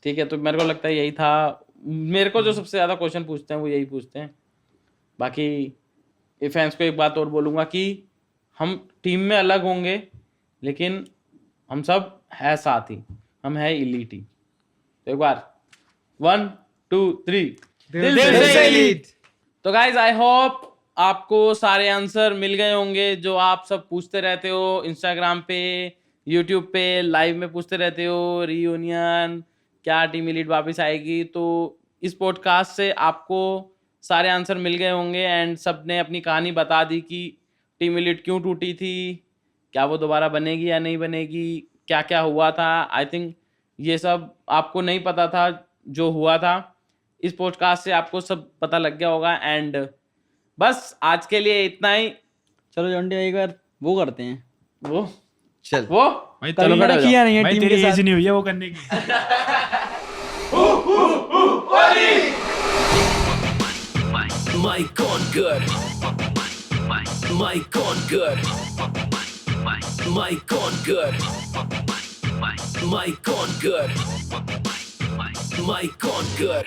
ठीक है, तो मेरे को लगता है यही था। मेरे को जो सबसे ज़्यादा क्वेश्चन पूछते हैं वो यही पूछते हैं। बाकी ये फैंस को एक बात और बोलूँगा कि हम टीम में अलग होंगे लेकिन हम सब है साथ ही, हम है इलीट ही। तो एक बार 1 2 3 दिल से इलीट। तो गाइज आई होप आपको सारे आंसर मिल गए होंगे जो आप सब पूछते रहते हो इंस्टाग्राम पे, यूट्यूब पे, लाइव में पूछते रहते हो। रीयूनियन, क्या टीम इलीट वापस आएगी? तो इस पॉडकास्ट से आपको सारे आंसर मिल गए होंगे एंड सब ने अपनी कहानी बता दी कि टीम इलीट क्यों टूटी थी, क्या वो दोबारा बनेगी या नहीं बनेगी, क्या क्या हुआ था। आई थिंक ये सब आपको नहीं पता था जो हुआ था। इस पॉडकास्ट से आपको सब पता लग गया होगा। एंड बस आज के लिए इतना ही। चलो जॉन्टी एक बार वो करते हैं। वो भाई कल मैंने किया नहीं है भाई टीम तेरी के एज साथ। नहीं हुई है वो करने की। My conquer, my conquer, my conquer, my conquer, my conquer.